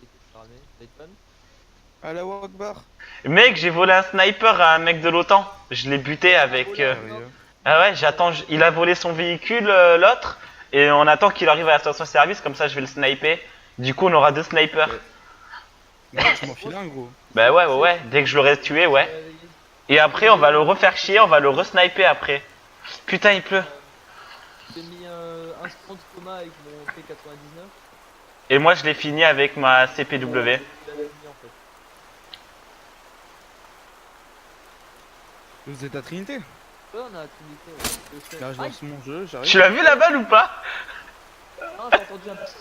Il était farmé. Dayton? À la Wakbar. Mec, j'ai volé un sniper à un mec de l'OTAN. Je l'ai buté avec... Sérieux. Ah ouais, il a volé son véhicule, l'autre. Et on attend qu'il arrive à la station service, comme ça je vais le sniper. Du coup, on aura 2 snipers. Bah, tu m'en files un gros. Bah ouais. Dès que je l'aurai tué, ouais. Et après, on va le refaire chier, on va le re-sniper après. Putain, il pleut. J'ai mis un spawn de coma avec mon P99. Et moi, je l'ai fini avec ma CPW. Il l'avait fini, en fait. Vous êtes à Trinité? Ouais, on a la Trinité, ouais. Je sais. Là, je Aïe, lance mon jeu, j'arrive. Tu l'as vu la balle ou pas? non, j'ai entendu un petit.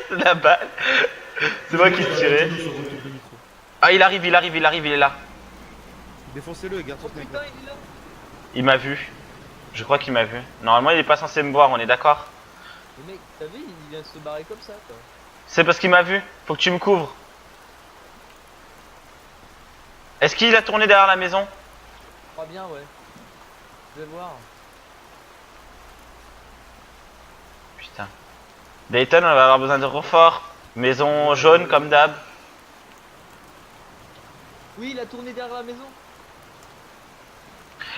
C'est la balle. C'est moi qui tirais. Ah, il arrive, il est là. Défoncez-le et garde Oh ton sniper. putain, il est là. Il m'a vu. Je crois qu'il m'a vu. Normalement, il est pas censé me voir, on est d'accord? Le mec, t'as vu, il vient de se barrer comme ça, quoi. C'est parce qu'il m'a vu. Faut que tu me couvres. Est-ce qu'il a tourné derrière la maison? Je crois bien, ouais. Je vais voir. Putain. Dayton, on va avoir besoin de renfort. Maison jaune comme d'hab. Oui, il a tourné derrière la maison.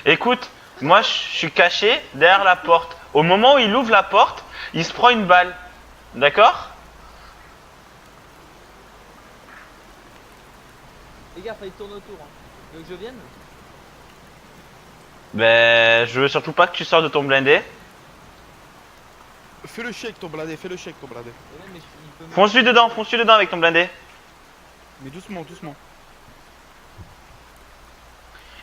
Écoute, Moi, je suis caché derrière la porte. Au moment où il ouvre la porte, il se prend une balle. D'accord? Les gars, il tourne autour. Hein. Tu veux que je vienne? Ben, je veux surtout pas que tu sors de ton blindé. Fais le chèque ton blindé, fais le chèque ton blindé. Ouais, mais il peut me- Fonce-lui dedans avec ton blindé. Mais doucement, doucement.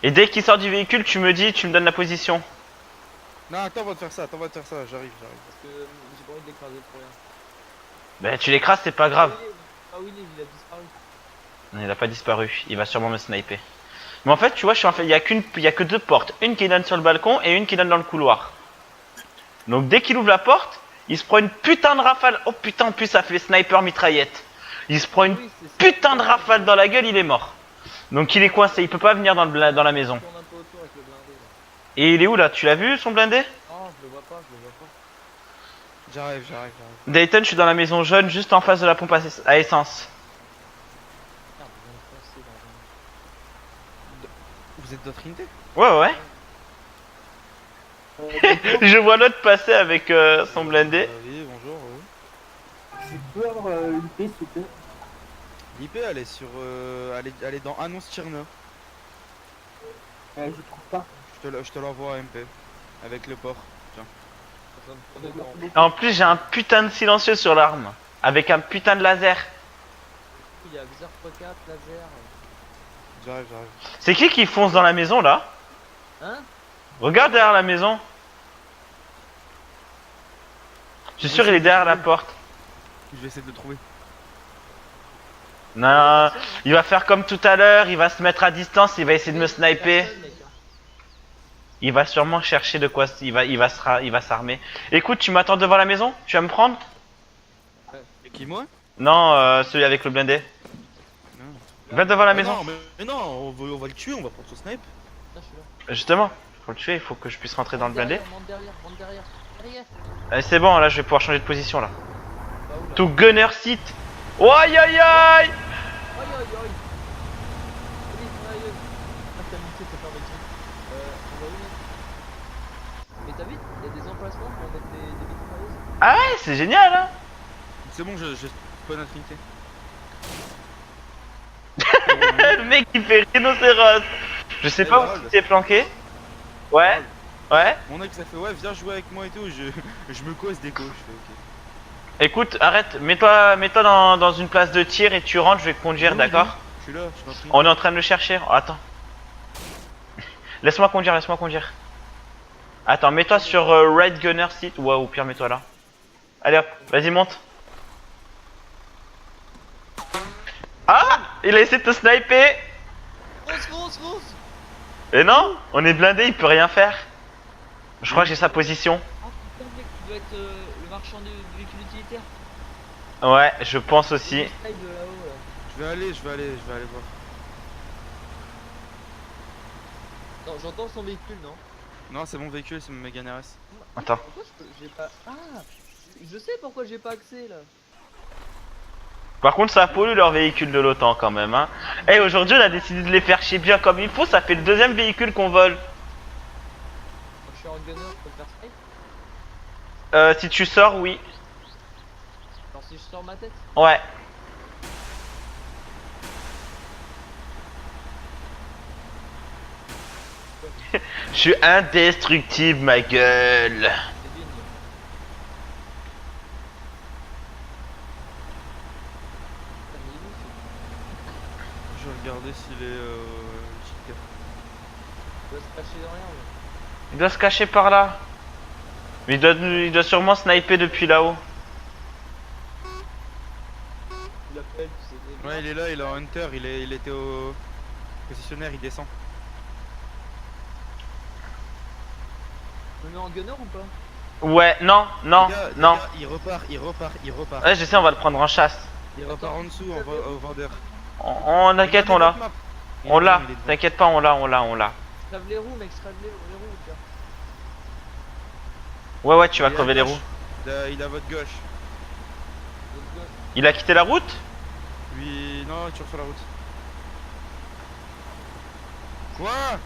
Et dès qu'il sort du véhicule, tu me dis, tu me donnes la position. Non, attends, on va te faire ça, j'arrive. Parce que j'ai pas envie de l'écraser pour rien. Ben, tu l'écrases, c'est pas grave. Ah oui, il a disparu. Il a pas disparu, il va sûrement me sniper. Mais en fait, tu vois, il y a que deux portes. Une qui donne sur le balcon et une qui donne dans le couloir. Donc dès qu'il ouvre la porte, il se prend une putain de rafale. Oh putain, en plus ça fait sniper mitraillette. Il se prend une Oui, c'est ça. putain de rafale dans la gueule, il est mort. Donc il est coincé, il peut pas venir dans la maison. Il tourne un peu autour avec le blindé. Là. Et il est où là? Tu l'as vu son blindé? Oh, je le vois pas, je le vois pas. J'arrive. Dayton, je suis dans la maison jaune, juste en face de la pompe à essence. Merde, je viens de passer dans un... Vous êtes d'autres unités? Ouais. Je vois l'autre passer avec son blindé. Oui, bonjour. Je peux avoir une paix, s'il te plaît? L'IP elle est sur. Elle est dans Annonce Tcherna. Je trouve pas. Je te l'envoie à MP. Avec le port. Tiens. Ça me prenait le temps. En plus, j'ai un putain de silencieux sur l'arme. Avec un putain de laser. Il y a Xer x4, laser. J'arrive. C'est qui fonce dans la maison là? Hein? Regarde derrière la maison. Je suis sûr il est derrière la porte. Je vais essayer de le trouver. Non, il va faire comme tout à l'heure, il va se mettre à distance, il va essayer de me sniper. Personne, mec, hein. Il va sûrement chercher de quoi, il va s'armer. Écoute, tu m'attends devant la maison? Tu vas me prendre? Et qui, moi? Non, celui avec le blindé. Non. Va devant la maison. Non, mais non, on va le tuer, on va prendre son snipe. Putain, je suis là. Justement, faut le tuer, il faut que je puisse rentrer dans le blindé. Monte derrière. Derrière. Allez, c'est bon, là je vais pouvoir changer de position là. Bah où là? To gunner seat. Oh, aïe aïe aïe! Aïe. Allez, aïe. Ah, t'as muté, t'as permis. On va où, mec? Mais t'as vu, il y a des emplacements pour mettre des mitrailleuses. Ah ouais, c'est génial hein! C'est bon, je spawn notre unité. Le mec il fait rhinocéros. Je sais pas où tu t'es planqué. Ouais. Mon ex a fait ouais, viens jouer avec moi et tout. Je me cause des gauches. Je fais ok. Écoute, arrête, mets-toi dans une place de tir et tu rentres, je vais conduire, Oui, d'accord? Je suis là, je suis dans le On est en train de le chercher. Oh, attends. Laisse-moi conduire. Attends, mets-toi sur Right Gunner Seat. Ouais, ou pire, mets-toi là. Allez hop, vas-y, monte. Ah! Il a essayé de te sniper! Fonce. Et non, on est blindé, il peut rien faire. Je crois que j'ai sa position. Ah putain, mec, tu dois être le marchand du véhicule utilitaire. Ouais, je pense aussi. Le style de là-haut, là. Je vais aller voir. Non, j'entends son véhicule, non? Non, c'est mon véhicule, c'est mon Mégane RS. Attends. Pourquoi j'ai pas... Ah, je sais pourquoi j'ai pas accès, là. Par contre, ça pollue leur véhicule de l'OTAN quand même. Hein. Et aujourd'hui, on a décidé de les faire chier bien comme il faut. Ça fait le deuxième véhicule qu'on vole. Quand je suis en gunner, je peux faire snipe. Si tu sors, oui. Alors si je sors ma tête. Ouais. Je suis indestructible, ma gueule. C'est digne. Putain, mais il est où, Je vais regarder s'il est JK. il doit se cacher derrière, là. Il doit se cacher par là. Mais il doit sûrement sniper depuis là-haut. Tu l'appelles, tu sais. Ouais, il est là, il est en Hunter, il était au positionnaire, il descend. On le met en gunner ou pas? Ouais, non, non, Les gars, non. il repart. Ouais, je sais, on va le prendre en chasse. Il repart en dessous, au vendeur. T'inquiète, on l'a. On l'a. T'inquiète pas, on l'a. Crève les roues, mec, crève les roues, tiens. Ouais, tu vas crever les roues. Il est à votre gauche. L'autre gauche. Il a quitté la route? Lui, non, il est toujours sur la route. Quoi?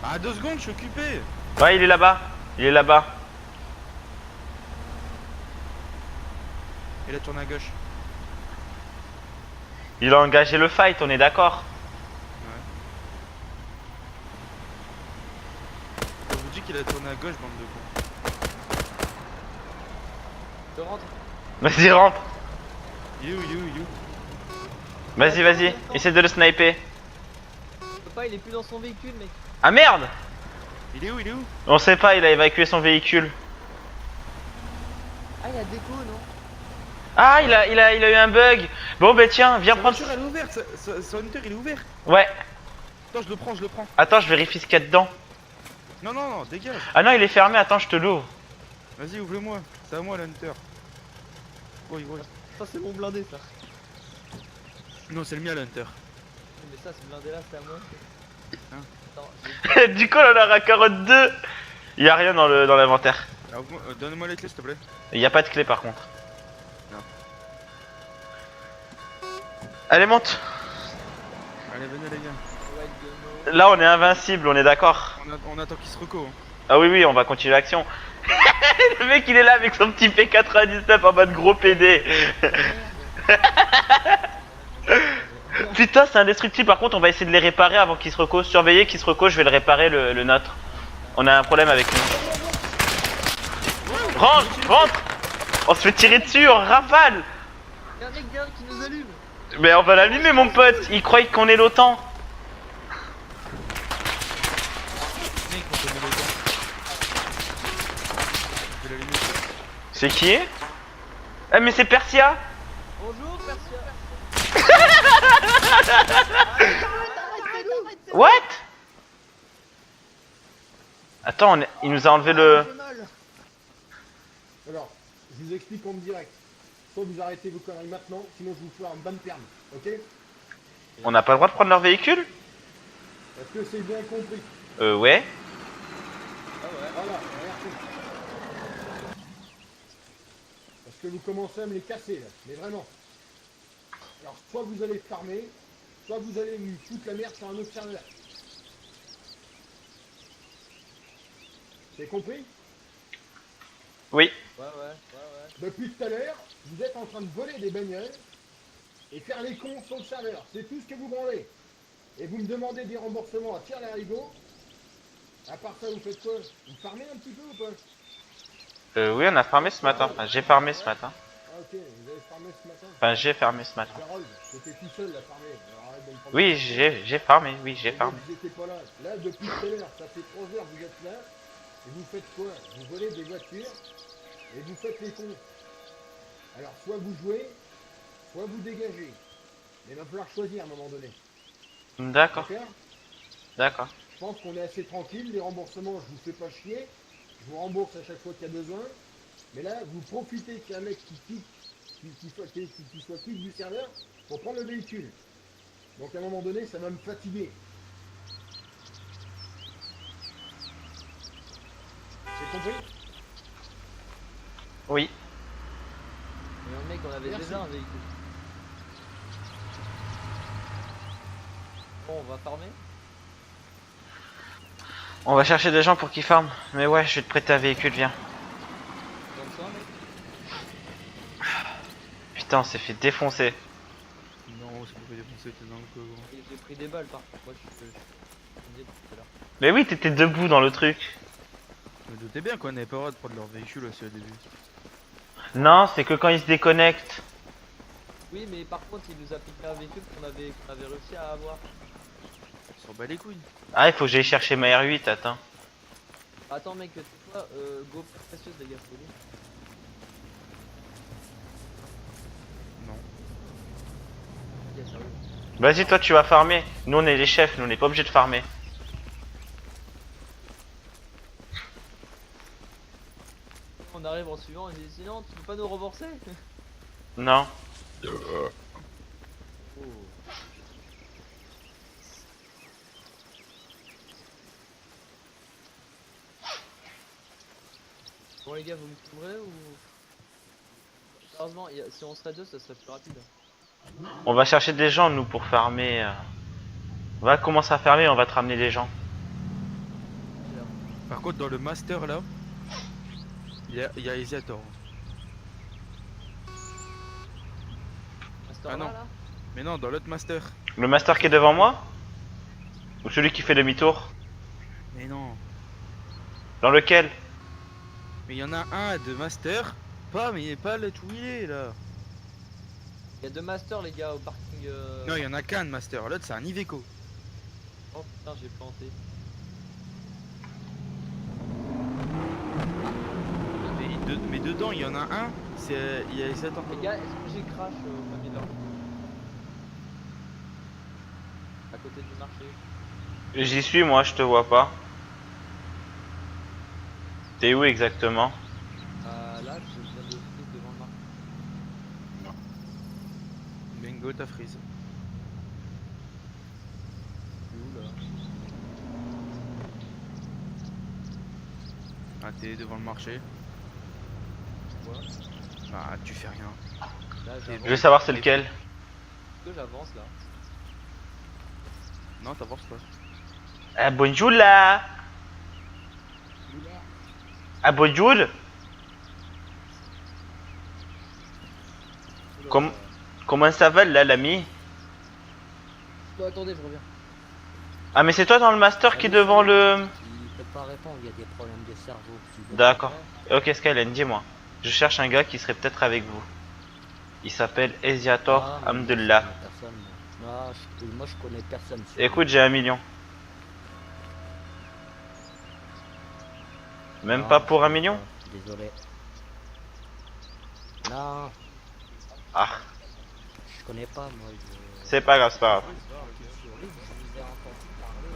Ah, 2 secondes, je suis occupé. Ouais, il est là-bas. Il est là-bas. Il a tourné à gauche. Il a engagé le fight, on est d'accord. Je vous dis qu'il a tourné à gauche, bande de cons. Je rentre. Vas-y, rentre. You. Vas-y, vas-y. Essaie de le sniper. Papa, il est plus dans son véhicule, mec. Ah merde! Il est où? On sait pas, il a évacué son véhicule. Ah, il y a déco, non? Ah, il a eu un bug. Bon, bah tiens, viens Sa prendre. voiture, elle est ouverte. Son hunter, il est ouvert. Ouais. Attends, je le prends. Attends, je vérifie ce qu'il y a dedans. Non, dégage. Ah non, il est fermé. Attends, je te l'ouvre. Vas-y, ouvre-le-moi. C'est à moi, l'hunter. Oui. Ça, c'est mon blindé, ça. Non, c'est le mien, l'hunter. Mais ça, ce blindé là, c'est à moi. Hein Attends, Du coup, on en a carotte 2. Il y a rien dans l'inventaire. Alors, donne-moi les clés, s'il te plaît. Il y a pas de clé par contre. Non. Allez, monte. Allez, venez, les gars. Wild Geno. Là, on est invincible, on est d'accord. On attend qu'il se reco. Hein. Ah oui, on va continuer l'action. Le mec, il est là avec son petit P99 en mode gros PD. Putain, c'est indestructible. Par contre, on va essayer de les réparer avant qu'ils se reco. Surveillez qu'ils se reco, je vais le réparer, le nôtre. On a un problème avec lui. Rentre. On se fait tirer dessus en rafale. Y'a un mec derrière qui nous allume. Mais on va l'allumer, mon pote. Il croit qu'on est l'OTAN. Mec, on peut me le temps. Je vais l'allumer. C'est qui? Ah, mais c'est Persia. Bonjour, Persia. What? Attends, il nous a enlevé le... Alors, je vous explique en direct. Soit vous arrêtez vos conneries maintenant, sinon je vous fais un ban permis, ok? On n'a pas le droit de prendre leur véhicule? Est-ce que c'est bien compris? Ouais. Voilà, merci. Parce que vous commencez à me les casser là, mais vraiment. Alors, soit vous allez farmer, soit vous allez nous foutre la merde sur un autre serveur. C'est compris? Oui. Ouais. Depuis tout à l'heure, vous êtes en train de voler des bagnoles et faire les cons sur le serveur. C'est tout ce que vous branlez. Et vous me demandez des remboursements à tire-larigot. À part ça, vous faites quoi? Vous farmez un petit peu ou pas? Oui, on a farmé ce matin. Enfin, j'ai farmé ce matin. Ah ok, vous avez farmé ce matin? Enfin, j'ai farmé ce matin. Carole, j'étais tout seul à farmer. Alors arrête de me prendre Oui, la tête. j'ai farmé. Oui, j'ai Et farmé. Vous étiez pas là. Là, depuis tout à l'heure, ça fait 3 heures que vous êtes là. Et vous faites quoi? Vous volez des voitures et vous faites les cons. Alors, soit vous jouez, soit vous dégagez. Mais il va falloir choisir à un moment donné. D'accord. D'accord? Je pense qu'on est assez tranquille. Les remboursements, je vous fais pas chier. Je vous rembourse à chaque fois qu'il y a besoin. Mais là, vous profitez qu'il y a un mec qui soit quitte du serveur pour prendre le véhicule. Donc à un moment donné, ça va me fatiguer. C'est compris? Oui. Mais un mec, on avait Merci. déjà un véhicule. Bon, on va farmer. On va chercher des gens pour qu'ils farment. Mais ouais, je vais te prêter un véhicule, viens. Comme ça, mec. Putain, on s'est fait défoncer. Non, c'est pas fait défoncer, t'es dans le coup. Et j'ai pris des balles par contre. Moi, je disais tout à l'heure. Mais oui, t'étais debout dans le truc. Je me doutais bien qu'on n'avait pas le droit de prendre leur véhicule aussi au début. Non, c'est que quand ils se déconnectent. Oui, mais par contre, il nous a piqué un véhicule qu'on avait réussi à avoir. On s'en bat les couilles. Ah, il faut que j'aille chercher ma R8, attends. Attends, mec, toi, go précieuse, les gars, c'est bon. Non. Ok, sérieux. Vas-y, toi, tu vas farmer. Nous, on est les chefs, nous, on n'est pas obligés de farmer. On arrive en suivant, on dit sinon, tu peux pas nous rembourser? Non. Oh. Bon les gars, vous me trouverez ou... Heureusement, si on serait deux, ça serait plus rapide. On va chercher des gens, nous, pour farmer. On va commencer à farmer, on va te ramener des gens. Par contre, dans le master là, il y a Isiator. Master Ah non. là, là Mais non, dans l'autre master. Le master qui est devant moi? Ou celui qui fait demi-tour? Mais non. Dans lequel? Mais il y en a un de master. Mais pas le où il est là. Il y a deux masters les gars au parking. Non, il y en a qu'un de master. L'autre, c'est un Iveco. Oh putain, j'ai planté. Mais dedans, il y en a un. Il y a Isiator. Les gars, est-ce que j'ai crash au famille là à côté du marché? J'y suis moi, je te vois pas. T'es où exactement? Là, je viens de freeze devant le marché. Bingo, t'as freeze. Où là? Ah, t'es devant le marché. Quoi? Ah, tu fais rien. Là, Je j'avance. veux savoir c'est lequel. Est-ce que j'avance là? Non, t'avances pas. Ah bonjour là. Ah bonjour. Comment ça va là l'ami? Non, attendez, je reviens. Ah mais c'est toi dans le master qui est devant le... Il peut pas répondre, il y a des problèmes de cerveau. petit peu. D'accord. Ok Skyline, dis-moi. Je cherche un gars qui serait peut-être avec vous. Il s'appelle Esiator Ah, mais Hamdullah. je connais personne, moi. Moi je connais personne. Écoute, j'ai 1 million. Même Non, pas pour 1 million? Désolé. Non, Ah, je connais pas moi. c'est pas grave, c'est pas grave. Je vous ai entendu parler.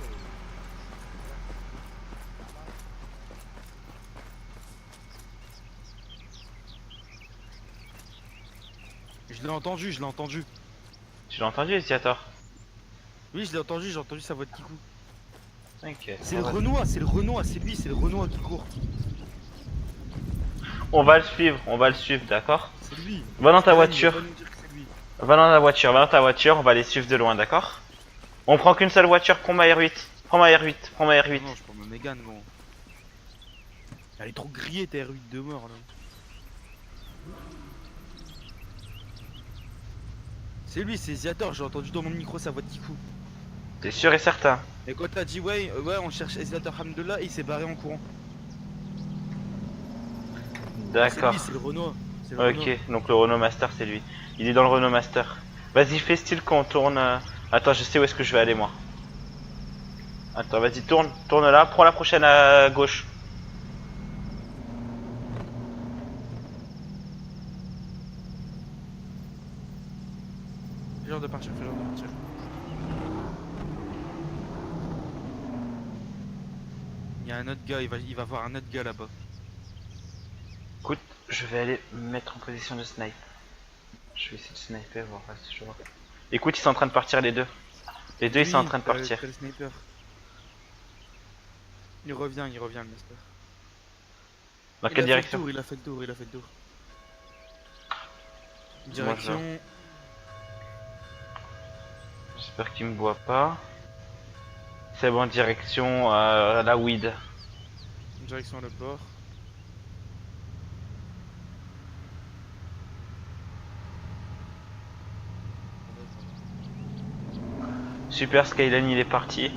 Je l'ai entendu, je l'ai entendu. Tu l'as entendu Esiator? Oui, je l'ai entendu, j'ai entendu sa voix de Kikou. Ok. C'est le Renoir, c'est lui, c'est le Renoir qui court. On va le suivre, d'accord? C'est lui. Va dans ta Il voiture. va pas nous dire que c'est lui. Va dans ta voiture, on va les suivre de loin, d'accord? On prend qu'une seule voiture, prends ma R8. Prends ma R8, prends ma R8. Non, je prends ma Mégane, gros. Elle est trop grillée, ta R8 de mort là. C'est lui, c'est Isiator, j'ai entendu dans mon micro sa voix de Kikou. T'es sûr et certain? Et quand t'as dit ouais, on cherche Isiator Hamdullah, il s'est barré en courant. D'accord. C'est lui, c'est le Renoir. C'est le Renoir. Ok, donc le Renault Master c'est lui. Il est dans le Renault Master. Vas-y, fais style qu'on tourne. Attends, je sais où est-ce que je vais aller moi. Attends, vas-y, tourne là. Prends la prochaine à gauche. Fais genre de partir, fais genre de partir. Il y a un autre gars, il va voir un autre gars là-bas. Écoute, je vais aller me mettre en position de snipe. Je vais essayer de sniper, voir si je vois. Écoute, ils sont en train de partir les deux. Les deux, ils sont en train de partir. Le sniper. Il revient le master. Dans quelle direction? Il a fait le tour. Moi, Direction. J'espère qu'il me voit pas. C'est bon, direction la weed. Direction le port. Super, Skyline il est parti.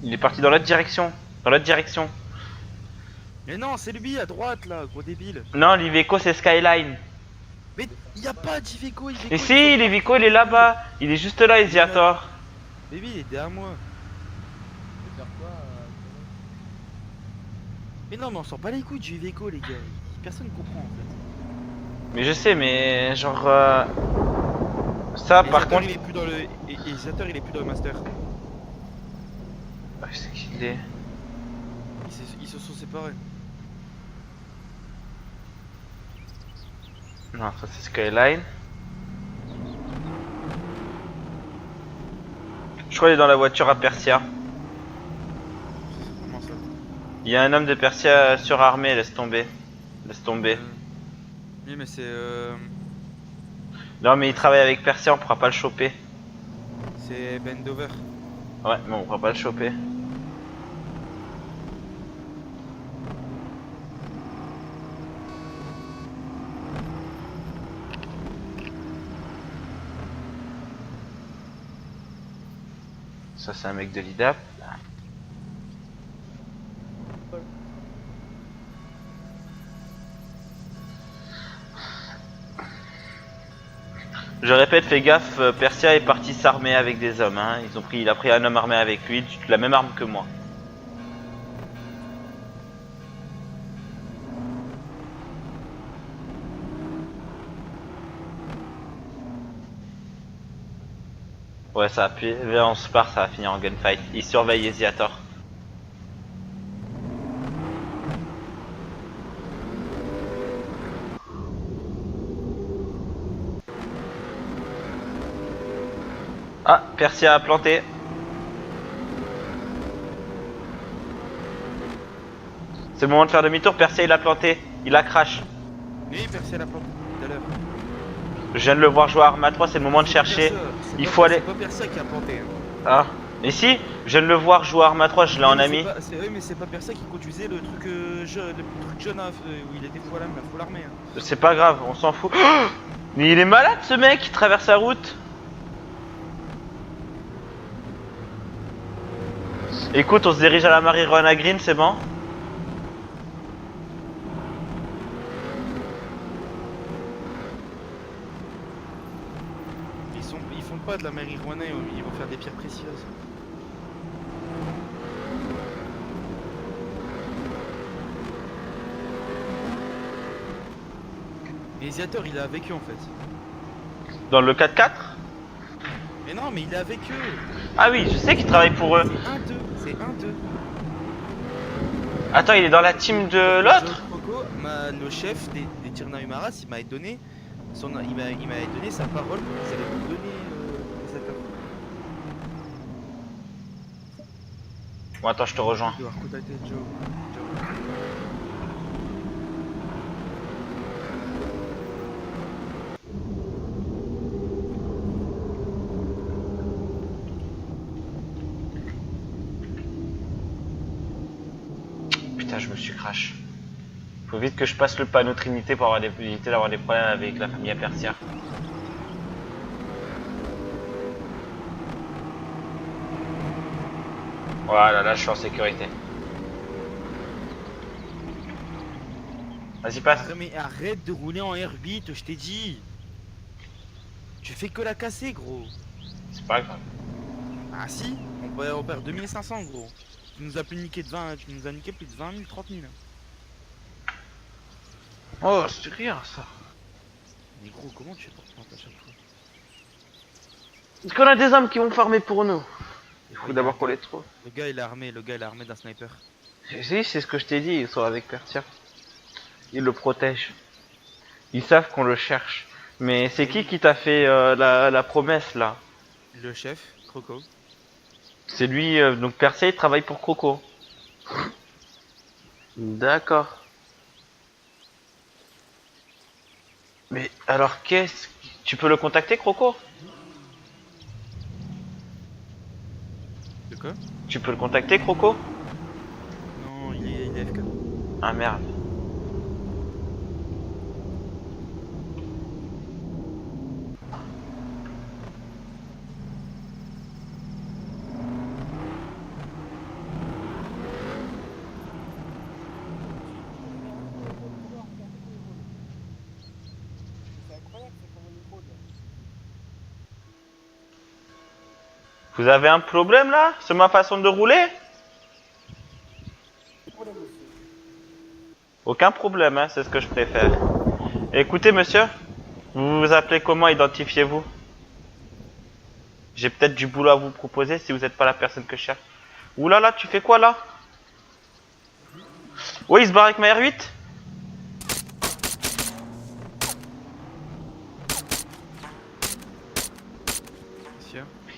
Il est parti dans l'autre direction. Mais non, c'est lui à droite là, gros débile. Non, l'Iveco c'est Skyline. Mais il y a pas d'Iveco, Et si, l'Iveco il est là-bas. Il est juste là, Isiator. Baby, il est derrière moi. Je vais faire quoi Mais non, mais on s'en bat les couilles du Iveco, les gars. Personne comprend en fait. Mais je sais, mais genre... Ça, par Isiator, contre... il est plus dans le. Isiator, il est plus dans le master. Ah, je sais qu'il est... Ils se sont séparés. Non, ça c'est Skyline. Je crois qu'il est dans la voiture à Persia. Comment ça? Il y a un homme de Persia surarmé, laisse tomber. Oui, mais c'est. Non mais il travaille avec Persia, on pourra pas le choper. C'est Bendover. Ouais, mais on pourra pas le choper. Ça c'est un mec de l'IDAP. Je répète, fais gaffe, Persia est parti s'armer avec des hommes. Hein. Il a pris un homme armé avec lui, la même arme que moi. Ouais, ça a pu. Là, on se part, ça va finir en gunfight. Il surveille Esiator. Ah, Persia a planté. C'est le moment de faire demi-tour. Persia il a planté. Il a crash. Oui, Persia l'a planté tout à l'heure. Je viens de le voir jouer à Arma 3, c'est le moment de chercher. Il faut aller. C'est pas Persia qui a planté. Hein. Ah, mais si, je viens de le voir jouer à Arma 3, je l'ai en ami. Oui, mais c'est pas Persia qui conduisait le truc jaune où il était full armé. Hein. C'est pas grave, on s'en fout. Oh, mais il est malade ce mec qui traverse la route. Écoute, on se dirige à la Marijuana Green, c'est bon? Ils font pas de la marijuana, ils vont faire des pierres précieuses. Mais Esiator, il est avec eux en fait. Dans le 4x4? Mais non, mais il est avec eux. Ah oui, je sais qu'il travaille pour eux. C'est 1-2. Attends, il est dans la team de l'autre? Le chef des Tirna Umaras, il m'avait donné sa parole qu'ils allaient nous donner les attaques. Bon, attends, je te rejoins. Je dois recontacter Joe. Putain, je me suis crash. Faut vite que je passe le panneau Trinité pour éviter d'avoir des problèmes avec la famille Persia. Voilà, là je suis en sécurité. Vas-y, passe. Mais arrête de rouler en R8, je t'ai dit. Tu fais que la casser, gros. C'est pas grave. Ah si, on perd 2500, gros. Tu nous as niqué plus de 20 000, 30 000. Oh, c'est rien ça. Mais gros, comment tu fais pour te planter à chaque fois? Parce qu'on a des hommes qui vont farmer pour nous. Il faut d'abord qu'on les trouve. Le gars il est armé d'un sniper. Si, c'est ce que je t'ai dit, ils sont avec Persia. Ils le protègent. Ils savent qu'on le cherche. Mais c'est qui t'a fait la promesse là? Le chef, Croco. C'est lui, donc Persia il travaille pour Croco. D'accord. Mais alors tu peux le contacter, Croco? De quoi? Tu peux le contacter, Croco? Non, il est FK. Ah merde. Vous avez un problème là? C'est ma façon de rouler? Aucun problème, hein, c'est ce que je préfère. Écoutez monsieur, vous vous appelez comment? Identifiez-vous. J'ai peut-être du boulot à vous proposer si vous n'êtes pas la personne que je cherche. Oulala, là, tu fais quoi là? Oui, il se barre avec ma R8?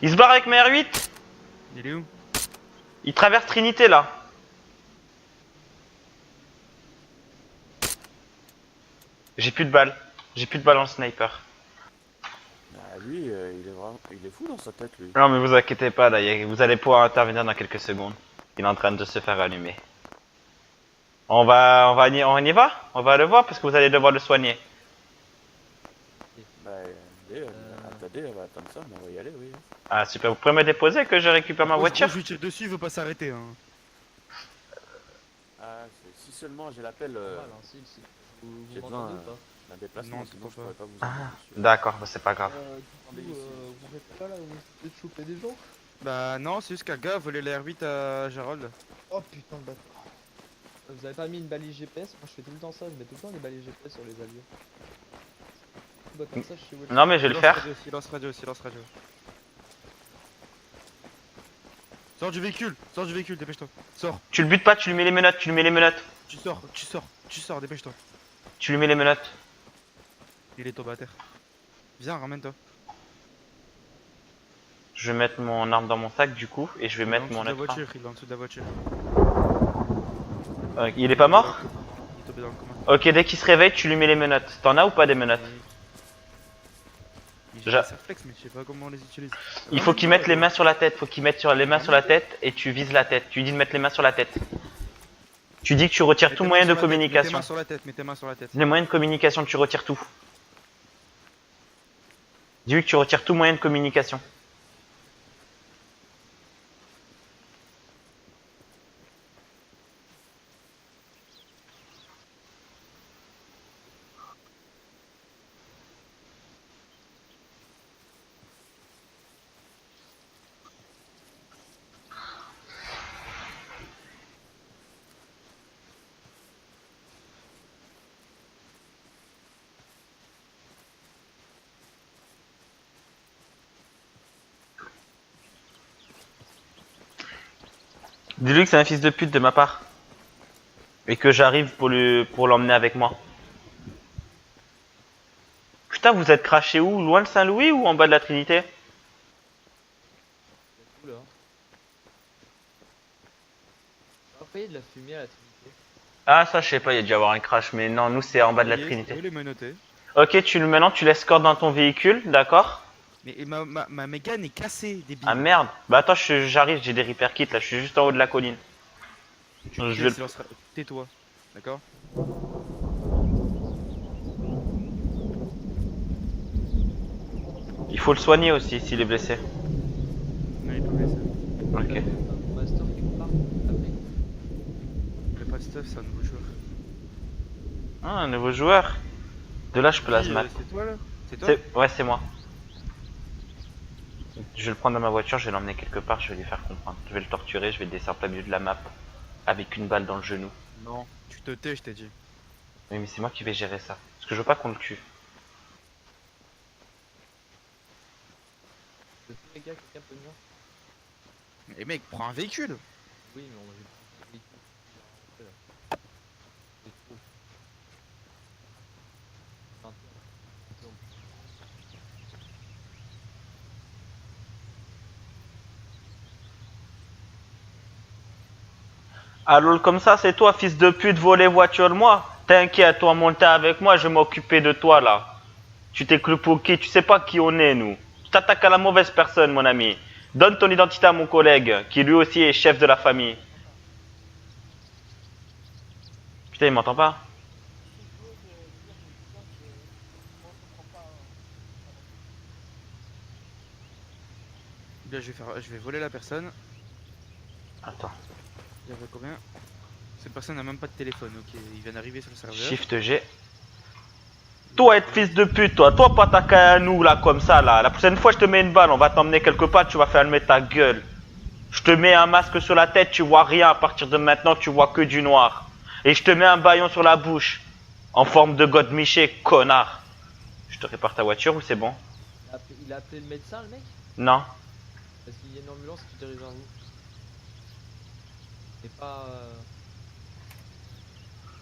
Il se barre avec ma R8? Il est où? Il traverse Trinité là. J'ai plus de balles. J'ai plus de balles en sniper. lui, il est fou dans sa tête, lui. Non mais vous inquiétez pas, là, vous allez pouvoir intervenir dans quelques secondes. Il est en train de se faire allumer. On y va? On va le voir parce que vous allez devoir le soigner. Bah, attendez, on va attendre ça, mais on va y aller, oui. Ah super, vous pouvez me déposer que je récupère ma voiture? Je lui tire dessus, il veut pas s'arrêter. Hein. Ah, si seulement j'ai l'appel, Normal, hein, si. Vous j'ai m'entendez besoin ou pas? d'un déplacement, Non, sinon je pas. pourrais pas vous Ah, aider, monsieur. d'accord, bah, c'est pas grave. Du coup, vous restez pas là, vous essayez de choper des gens? Bah non, c'est juste qu'un gars a volé la R8 à Jarol. Oh putain de bâtard. Vous avez pas mis une balise GPS? Moi je fais tout le temps ça, je mets tout le temps les balises GPS sur les alliés. Bah comme ça je sais où est Non mais je vais le faire. Silence radio. Sors du véhicule, dépêche-toi. Sors, Tu le butes pas, tu lui mets les menottes, tu sors, dépêche-toi. Tu lui mets les menottes. Il est tombé à terre. Viens, ramène-toi. Je vais mettre mon arme dans mon sac du coup et je vais mettre mon Il est en autre dessous de la arme. voiture, il est en dessous de la voiture. Il est pas mort? Il est tombé dans le coma. Ok, dès qu'il se réveille, tu lui mets les menottes. T'en as ou pas des menottes? J'ai des réflexes, mais je sais pas comment on les utilise. Il faut qu'il mette les mains sur la tête, les mains sur la tête et tu vises la tête. Tu lui dis de mettre les mains sur la tête. Tu dis que tu retires tout moyen de communication. Mets tes mains sur la tête. Les moyens de communication, tu retires tout. Dis-lui que tu retires tout moyen de communication. Dis-lui que c'est un fils de pute de ma part. Et que j'arrive pour l'emmener avec moi. Putain, vous êtes craché où? Loin de Saint-Louis ou en bas de la Trinité? Oula. On va payer de la fumée à la Trinité. Ah ça je sais pas, il y a dû avoir un crash, mais non, nous c'est en bas de la Trinité. Il est menotté. Ok, maintenant tu l'escortes dans ton véhicule, d'accord? Mais ma mégane est cassée, débile. Ah merde. Bah attends, j'arrive, j'ai des repair kits là, je suis juste en haut de la colline. Tais-toi, d'accord? Il faut le soigner aussi s'il est blessé. Non, il est pas blessé. Ok. Master quelque part. Après. Il a pas de stuff, c'est un nouveau joueur. Ah, un nouveau joueur. De là je peux la smack. C'est toi là? C'est toi? Ouais, c'est moi. Je vais le prendre dans ma voiture, je vais l'emmener quelque part, je vais lui faire comprendre. Je vais le torturer, je vais le descendre plein milieu de la map. Avec une balle dans le genou. Non, tu te tais, je t'ai dit. Oui, mais c'est moi qui vais gérer ça. Parce que je veux pas qu'on le tue. Les gars, quelqu'un peut venir? Mais mec, prends un véhicule! Oui, mais on va juste un véhicule. C'est trop. Alors comme ça, c'est toi, fils de pute, voler voiture de moi? T'inquiète, toi, monter avec moi, je vais m'occuper de toi là. Tu t'es cru pour qui? Tu sais pas qui on est, nous. Tu t'attaques à la mauvaise personne, mon ami. Donne ton identité à mon collègue, qui lui aussi est chef de la famille. Putain, il m'entend pas? Là, je vais voler la personne. Attends. Il y avait combien? Cette personne n'a même pas de téléphone, ok. Il vient d'arriver sur le serveur. Shift G. Toi, être fils de pute, toi pas t'attaquer à nous là comme ça là. La prochaine fois, je te mets une balle, on va t'emmener quelque part, tu vas faire allumer ta gueule. Je te mets un masque sur la tête, tu vois rien. À partir de maintenant, tu vois que du noir. Et je te mets un baillon sur la bouche, en forme de God Miché, connard. Je te répare ta voiture ou c'est bon? Il a appelé le médecin, le mec? Non. Parce qu'il y a une ambulance qui dirige vers vous. Et pas.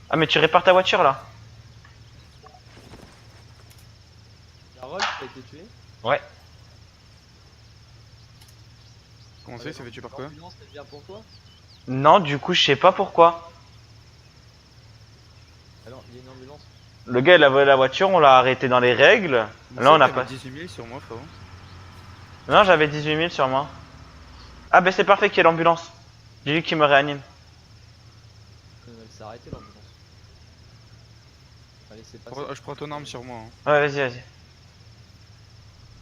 Ah mais tu répares ta voiture là? Carole, qui a été tué? Ouais. Comment ça, ça fait tuer par quoi? L'ambulance, elle vient pour toi? Non, du coup, je sais pas pourquoi. Alors, il y a une ambulance. Le gars il a volé la voiture, on l'a arrêté dans les règles. Là on a pas... 18 000 sur moi, frérot. Non, j'avais 18 000 sur moi. Ah bah c'est parfait qu'il y ait l'ambulance. Dis-lui qu'il me réanime. Elle s'est arrêtée l'ambulance. Allez, c'est pas Je prends ton arme sur moi. Hein. Ouais, vas-y, vas-y.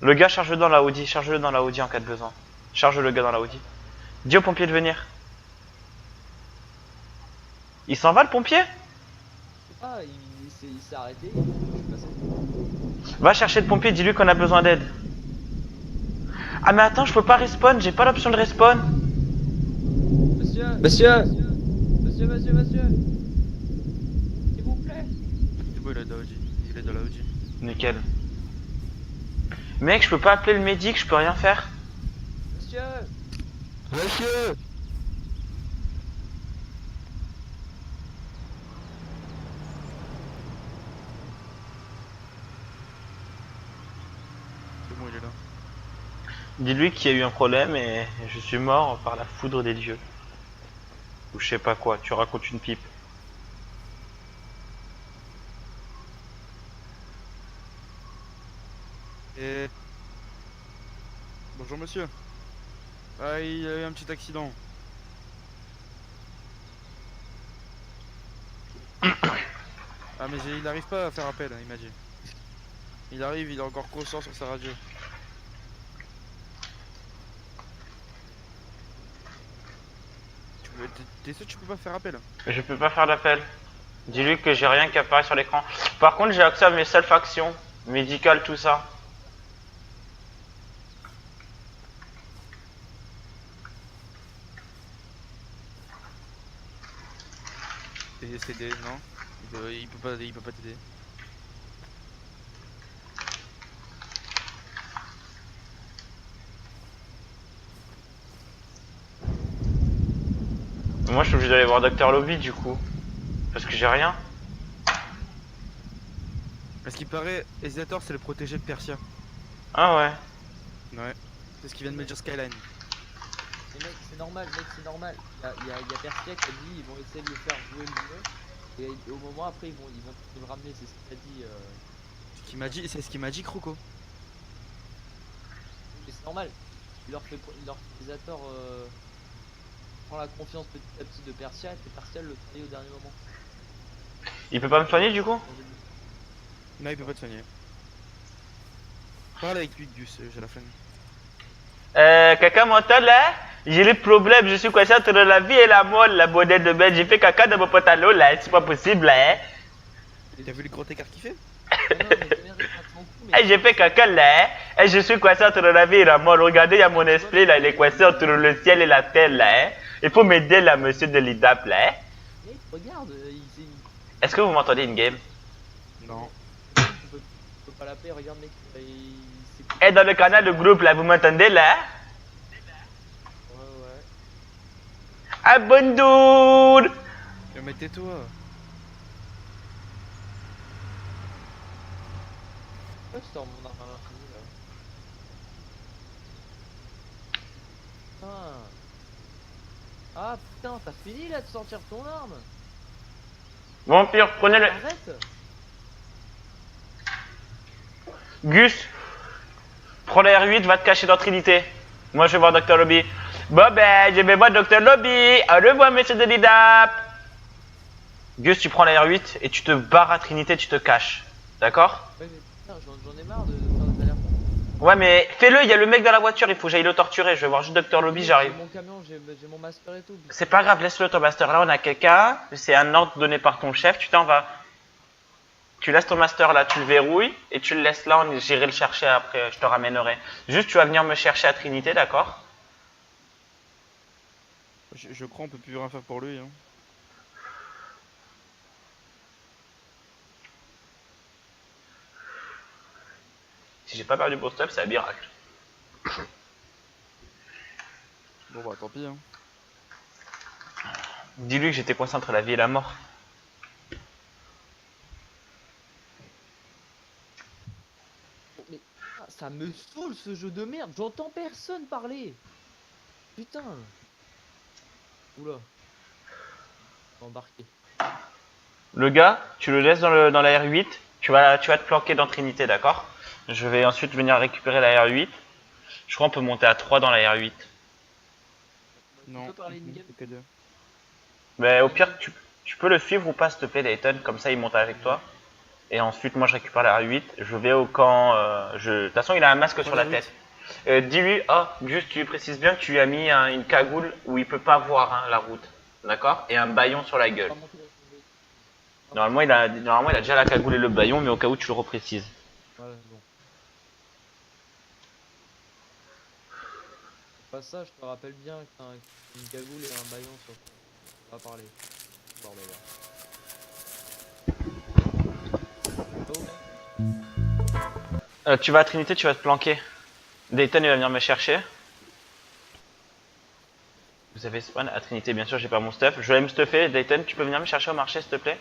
Le gars, charge-le dans la Audi. Charge-le dans la Audi en cas de besoin. Charge le gars dans la Audi. Dis au pompier de venir. Il s'en va le pompier? Ah, il s'est arrêté. Je suis passé. Va chercher le pompier, dis-lui qu'on a besoin d'aide. Ah mais attends, je peux pas respawn, j'ai pas l'option de respawn. Monsieur, s'il vous plaît. C'est bon, il est dans l'Audi. Il est dans la Audi. Nickel. Mec, je peux pas appeler le médic, je peux rien faire. Monsieur. Monsieur! C'est bon, il est là. Dis-lui qu'il y a eu un problème et je suis mort par la foudre des dieux. Ou je sais pas quoi, tu racontes une pipe. Et... Bonjour monsieur. Ah, il y a eu un petit accident. Ah mais il n'arrive pas à faire appel, hein, il m'a dit. Il arrive, il est encore conscient sur sa radio. T'es sûr que tu peux pas faire appel? Je peux pas faire d'appel. Dis-lui que j'ai rien qui apparaît sur l'écran. Par contre, j'ai accès à mes self-actions, médicales, tout ça. CD, non, il peut pas t'aider. Moi, je suis obligé d'aller voir Dr Lobby du coup. Parce que j'ai rien. À ce qui paraît, Hesitator c'est le protégé de Persia. Ah ouais. Ouais. C'est ce qu'il vient de me dire Skyline. Et mec, c'est normal, Il y a Persia qui a dit ils vont essayer de le faire jouer le jeu. Et au moment après, ils vont le ramener, c'est ce qu'il a dit. C'est ce qu'il m'a dit, Croco. Mais c'est normal. Il leur fait Hesitator prend la confiance petit à petit de Persia et Persia le trahit au dernier moment. Il peut pas me soigner du coup? Non, il peut pas te soigner. Parle avec lui, Gus, j'ai la flemme. Caca m'entend là? J'ai le problème, je suis coincé entre la vie et la mort, la bordelle de bête. J'ai fait caca dans mon pantalon là, c'est pas possible là. Hein? T'as vu le gros écart qu'il fait? Hey, j'ai fait caca là, hein? Hey, je suis coincé entre la vie et la mort. Regardez, il y a mon esprit là, il est coincé entre le ciel et la terre là. Hein? Il faut m'aider là, monsieur de l'IDAP là. Hein? Mec, regarde, Est-ce que vous m'entendez in-game? Non. tu peux pas l'appeler, regarde mec, Et dans le canal de groupe là, vous m'entendez là? Ouais. Abondour! Mais tais-toi. Pourquoi tu sors mon arme à l'infini là? Putain. Ah putain, t'as fini là de sortir ton arme? Vampire, prenez le... Arrête! Gus, prends la R8, va te cacher dans Trinité. Moi je vais voir Dr Lobby. Bon ben, je vais voir Dr Lobby. Au revoir monsieur de l'IDAP. Gus, tu prends la R8 et tu te barres à Trinité, tu te caches. D'accord? Ouais mais putain, j'en ai marre de faire des alertes. Ouais mais fais-le, il y a le mec dans la voiture, il faut que j'aille le torturer. Je vais voir juste Dr Lobby, j'arrive. J'ai mon camion, j'ai mon master et tout. C'est pas grave, laisse-le ton master. Là on a quelqu'un, c'est un ordre donné par ton chef, tu t'en vas. Tu laisses ton master là, tu le verrouilles et tu le laisses là, j'irai le chercher après, je te ramènerai. Juste tu vas venir me chercher à Trinité, d'accord? Je crois on peut plus rien faire pour lui. Hein. Si j'ai pas perdu pour stop, c'est un miracle. Bon bah tant pis. Hein. Dis-lui que j'étais coincé entre la vie et la mort. Mais ça me saoule ce jeu de merde, j'entends personne parler. Putain. Oula. Embarqué. Le gars, tu le laisses dans la R8. Tu vas te planquer dans Trinité, d'accord? Je vais ensuite venir récupérer la R8. Je crois qu'on peut monter à 3 dans la R8. Non, peux parler une game que deux. Mais au pire, tu peux le suivre ou pas, s'il te plaît, Layton. Comme ça, il monte avec toi. Et ensuite, moi, je récupère la R8. Je vais au camp. De toute façon, il a un masque sur la tête. Dis-lui, juste tu lui précises bien que tu lui as mis une cagoule où il peut pas voir hein, la route. D'accord? Et un baillon sur la gueule. Normalement il a déjà la cagoule et le baillon, mais au cas où tu le reprécises. Voilà, bon. Pas ça, je te rappelle bien que t'as une cagoule et un baillon sur. On va parler. Bon, Tu vas à Trinité, tu vas te planquer. Dayton il va venir me chercher. Vous avez spawn à Trinité, bien sûr, j'ai pas mon stuff. Je vais me stuffer. Dayton, tu peux venir me chercher au marché, s'il te plaît?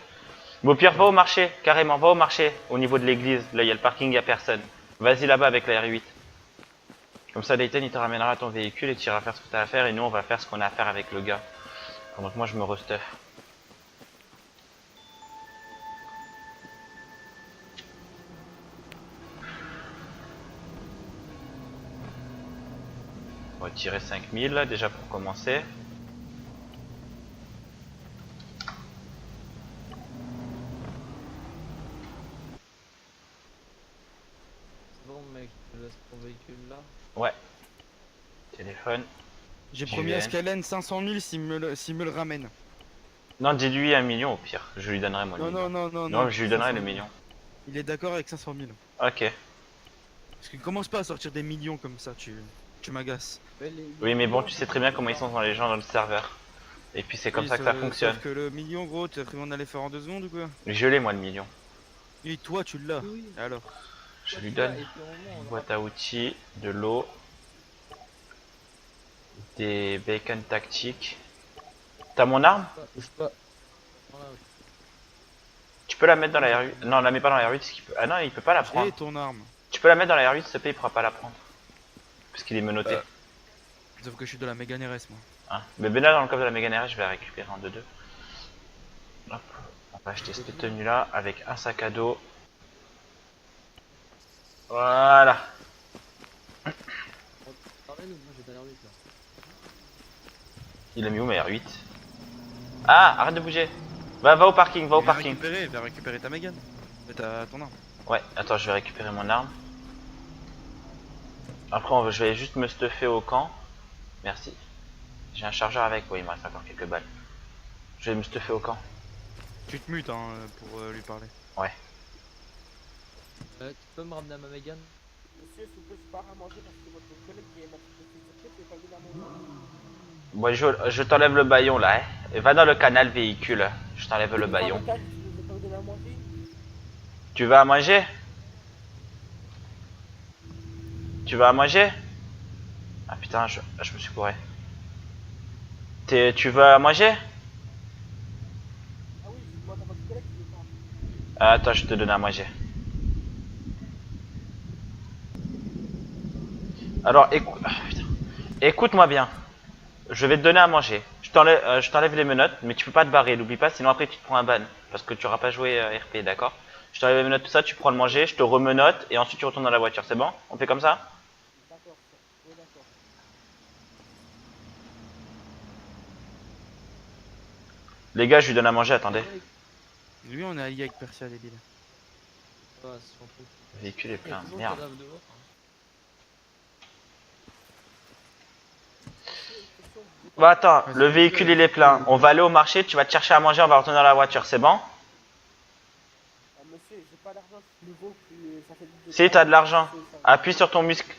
Bon, au pire, va au marché, carrément, va au marché, au niveau de l'église. Là, il y a le parking, il y a personne. Vas-y là-bas avec la R8. Comme ça, Dayton, il te ramènera ton véhicule et tu iras faire ce que tu as à faire. Et nous, on va faire ce qu'on a à faire avec le gars. Donc, moi, je me restuff. On va tirer 5000 là, déjà pour commencer. C'est bon, mec, je te laisse ton véhicule là. Ouais. Téléphone. J'ai J'y promis vais. à Scalen 500 000 s'il me le ramène. Non, dis-lui 1 million au pire. Je lui donnerai moi le Non, million. non, non, non, Non, non. je lui donnerai 500 le 000. million. Il est d'accord avec 500 000. Ok. Parce qu'il commence pas à sortir des millions comme ça, tu m'agaces. Oui, mais bon, tu sais très bien comment ils sont dans les gens dans le serveur. Et puis c'est comme Oui, ça que ça sauf fonctionne. que le million, gros, t'as cru qu'on allait faire en 2 secondes ou quoi? Je l'ai moi le million. Et toi, tu l'as. Oui. Alors. Je lui donne une boîte à outils, de l'eau, des bacon tactiques. T'as mon arme? Bouge pas. Tu peux la mettre dans la R8? Non, la mets pas dans la R8 parce qu'il peut... Ah non, il peut pas la prendre. Et ton arme. Tu peux la mettre dans la R8 s'il te plaît, il pourra pas la prendre. Parce qu'il est menotté. Sauf que je suis de la méga NRS, moi. Hein. Mais ben là dans le coffre de la Mégane, je vais la récupérer en 2-2. Hop. On va acheter cette tenue là avec un sac à dos. Voilà. Il a mis où ma R8? Ah, arrête de bouger. Va au parking, va au parking. Va récupérer ta Mégane. Ton arme. Ouais, attends, je vais récupérer mon arme. Après, je vais juste me stuffer au camp. Merci. J'ai un chargeur avec, oui, il me reste encore quelques balles. Je vais me stuffer au camp. Tu te mutes hein, pour lui parler. Ouais. Tu peux me ramener à ma Mégane? Monsieur, s'il vous plaît, je pars à manger parce que votre collègue qui est matriculé pas venu à manger. Bon, je t'enlève le baillon là, hein. Et va dans le canal véhicule. Je t'enlève le baillon. Tu vas à manger? Tu vas à manger? Ah putain, je me suis couré. Tu vas à manger? Ah oui, moi t'as votre collègue qui veut pas. Attends, je te donne à manger. Alors, écoute-moi bien. Je vais te donner à manger. Je t'enlève les menottes, mais tu peux pas te barrer, n'oublie pas, sinon après tu te prends un ban. Parce que tu n'auras pas joué RP, d'accord? Je t'enlève les menottes, tout ça, tu prends le manger, je te remenote, et ensuite tu retournes dans la voiture, c'est bon? On fait comme ça? D'accord, oui, d'accord. Les gars, je lui donne à manger, attendez. Lui, on est allié avec Persia, débile. Ouais, c'est son truc. Le véhicule est plein, Il y a toujours merde. cadavre dehors, hein. Bah attends, le véhicule il est plein. On va aller au marché, tu vas te chercher à manger, on va retourner dans la voiture, c'est bon? Ah, monsieur, j'ai pas d'argent, plus nouveau, plus ça fait du. Si t'as de l'argent, appuie sur ton muscle.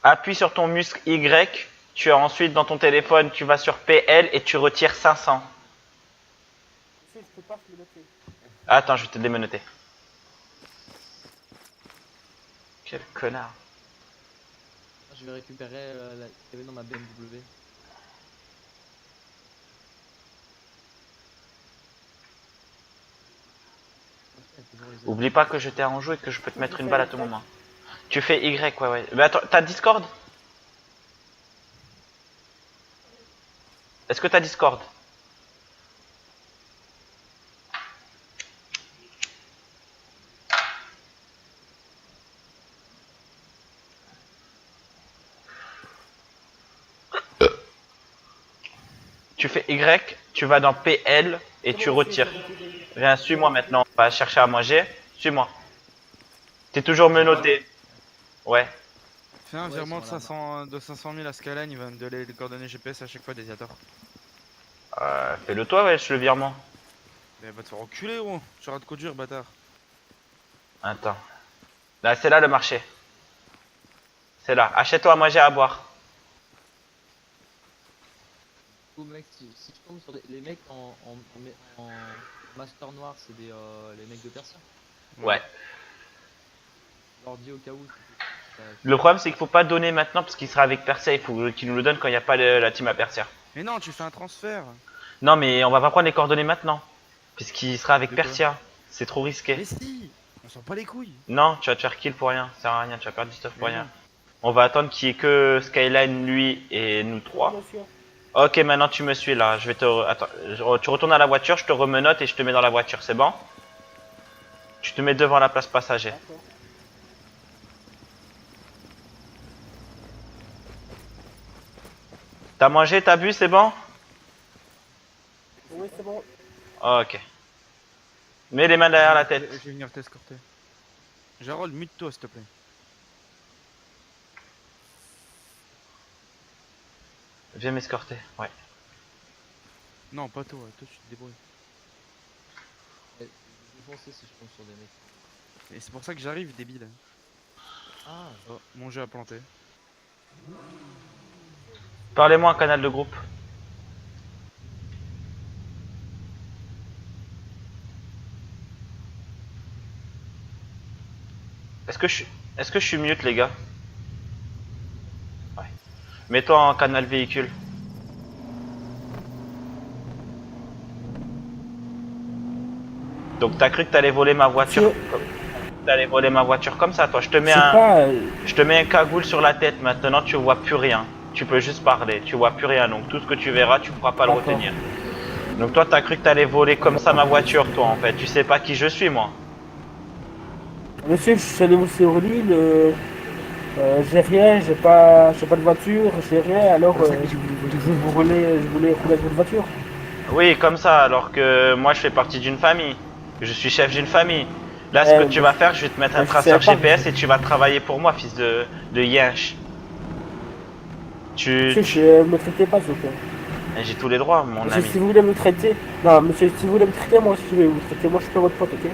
Appuie sur ton muscle Y. Tu as ensuite dans ton téléphone, tu vas sur PL et tu retires 500. Monsieur, je peux pas me noter. Attends, je vais te démenoter. Quel connard. Je vais récupérer la qu'il y avait dans ma BMW. Oublie pas que je t'ai en jeu et que je peux te mettre une balle à tout moment. Tu fais Y, ouais. Mais attends, t'as Discord? Est-ce que t'as Discord? tu fais Y, tu vas dans PL et tu retires. Viens, suis-moi maintenant. On va chercher à manger. Suis-moi. T'es toujours menotté. Ouais. Fais un Ouais, virement ils sont de 500 000 à Skyline, il va me donner les coordonnées GPS à chaque fois des Yator. Fais-le toi, wesh, le virement. Mais va te faire enculer, gros. Tu arrêtes de conduire, bâtard. Attends. Là, c'est là le marché. C'est là. Achète-toi à manger à boire. Du coup, mec, si je tombe sur les mecs en master noir, c'est les mecs de Persia. Ouais. Je leur dis au cas où. Le problème, c'est qu'il faut pas donner maintenant parce qu'il sera avec Persia. Il faut qu'il nous le donne quand il n'y a pas la team à Persia. Mais non, tu fais un transfert. Non, mais on va pas prendre les coordonnées maintenant. Puisqu'il sera avec De quoi? Persia. C'est trop risqué. Mais si, on s'en bat les couilles. Non, tu vas te faire kill pour rien. Ça sert à rien. Tu vas perdre du stuff pour Mais rien. non. On va attendre qu'il y ait que Skyline, lui et nous trois. Ok, maintenant tu me suis là. Je vais te. Attends, tu retournes à la voiture, je te remenote et je te mets dans la voiture, c'est bon? Tu te mets devant la place passager. T'as mangé, t'as bu, c'est bon? Oui, c'est bon. Ok. Mets les mains derrière la tête. Je vais venir t'escorter. Jarol, mute-toi, s'il te plaît. Viens m'escorter, ouais. Non, pas toi, toi tu te débrouilles. Je vais foncer si je tombe sur des mecs. Et c'est pour ça que j'arrive, débile. Ah, Oh, mon jeu a planté. Parlez-moi un canal de groupe. Est-ce que je suis mute, les gars? Ouais. Mets-toi en canal véhicule. Donc t'as cru que t'allais voler ma voiture? T'allais voler ma voiture comme ça, toi. Je te mets un cagoule sur la tête. Maintenant, tu vois plus rien. Tu peux juste parler. Tu vois plus rien. Donc tout ce que tu verras, tu pourras pas le retenir. Donc toi, t'as cru que t'allais voler comme ça ma voiture, toi, en fait. Tu sais pas qui je suis, moi. Monsieur, je suis allé sur l'île, j'ai rien, j'ai pas de voiture, j'ai rien, alors je voulais rouler avec votre voiture. Oui, comme ça. Alors que moi, je fais partie d'une famille. Je suis chef d'une famille. Là, ce que tu vas faire, je vais te mettre un traceur GPS et tu vas travailler pour moi, fils de yinche. Monsieur, me traitez pas, s'il vous plaît. J'ai tous les droits, mon Monsieur, ami. si vous voulez me traiter, non, monsieur, si vous voulez me traiter, moi aussi je vais vous traiter, moi je suis pas votre pote, ok?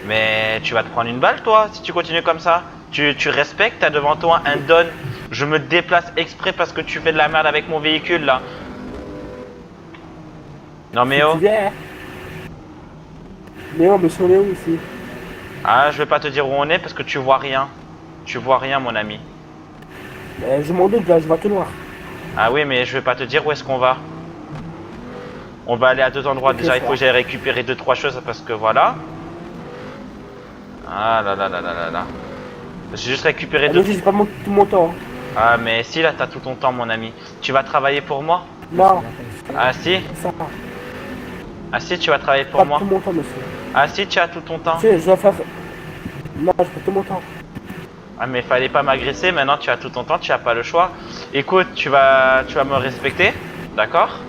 Mais tu vas te prendre une balle, toi, si tu continues comme ça. Tu respectes, t'as devant toi un don. Je me déplace exprès parce que tu fais de la merde avec mon véhicule, là. Non, mais oh. Mais oh, monsieur, on est où ici? Ah, je vais pas te dire où on est parce que tu vois rien. Tu vois rien, mon ami. Je m'en doute, là, je vois tout noir. Ah oui, mais je vais pas te dire où est-ce qu'on va. On va aller à deux endroits. Déjà, il faut que j'aille récupérer 2-3 choses parce que voilà. Ah là là là là là là. J'ai juste récupéré deux. J'ai pas tout mon temps. Ah, mais si, là, t'as tout ton temps, mon ami. Tu vas travailler pour moi? Non. Ah si? Ça. Ah si, tu vas travailler pour moi? Pas tout mon temps, monsieur. Ah si, tu as tout ton temps? Je dois faire... Non, je fais tout mon temps. Ah mais fallait pas m'agresser, maintenant tu as tout ton temps, tu as pas le choix. Écoute, tu vas me respecter, d'accord?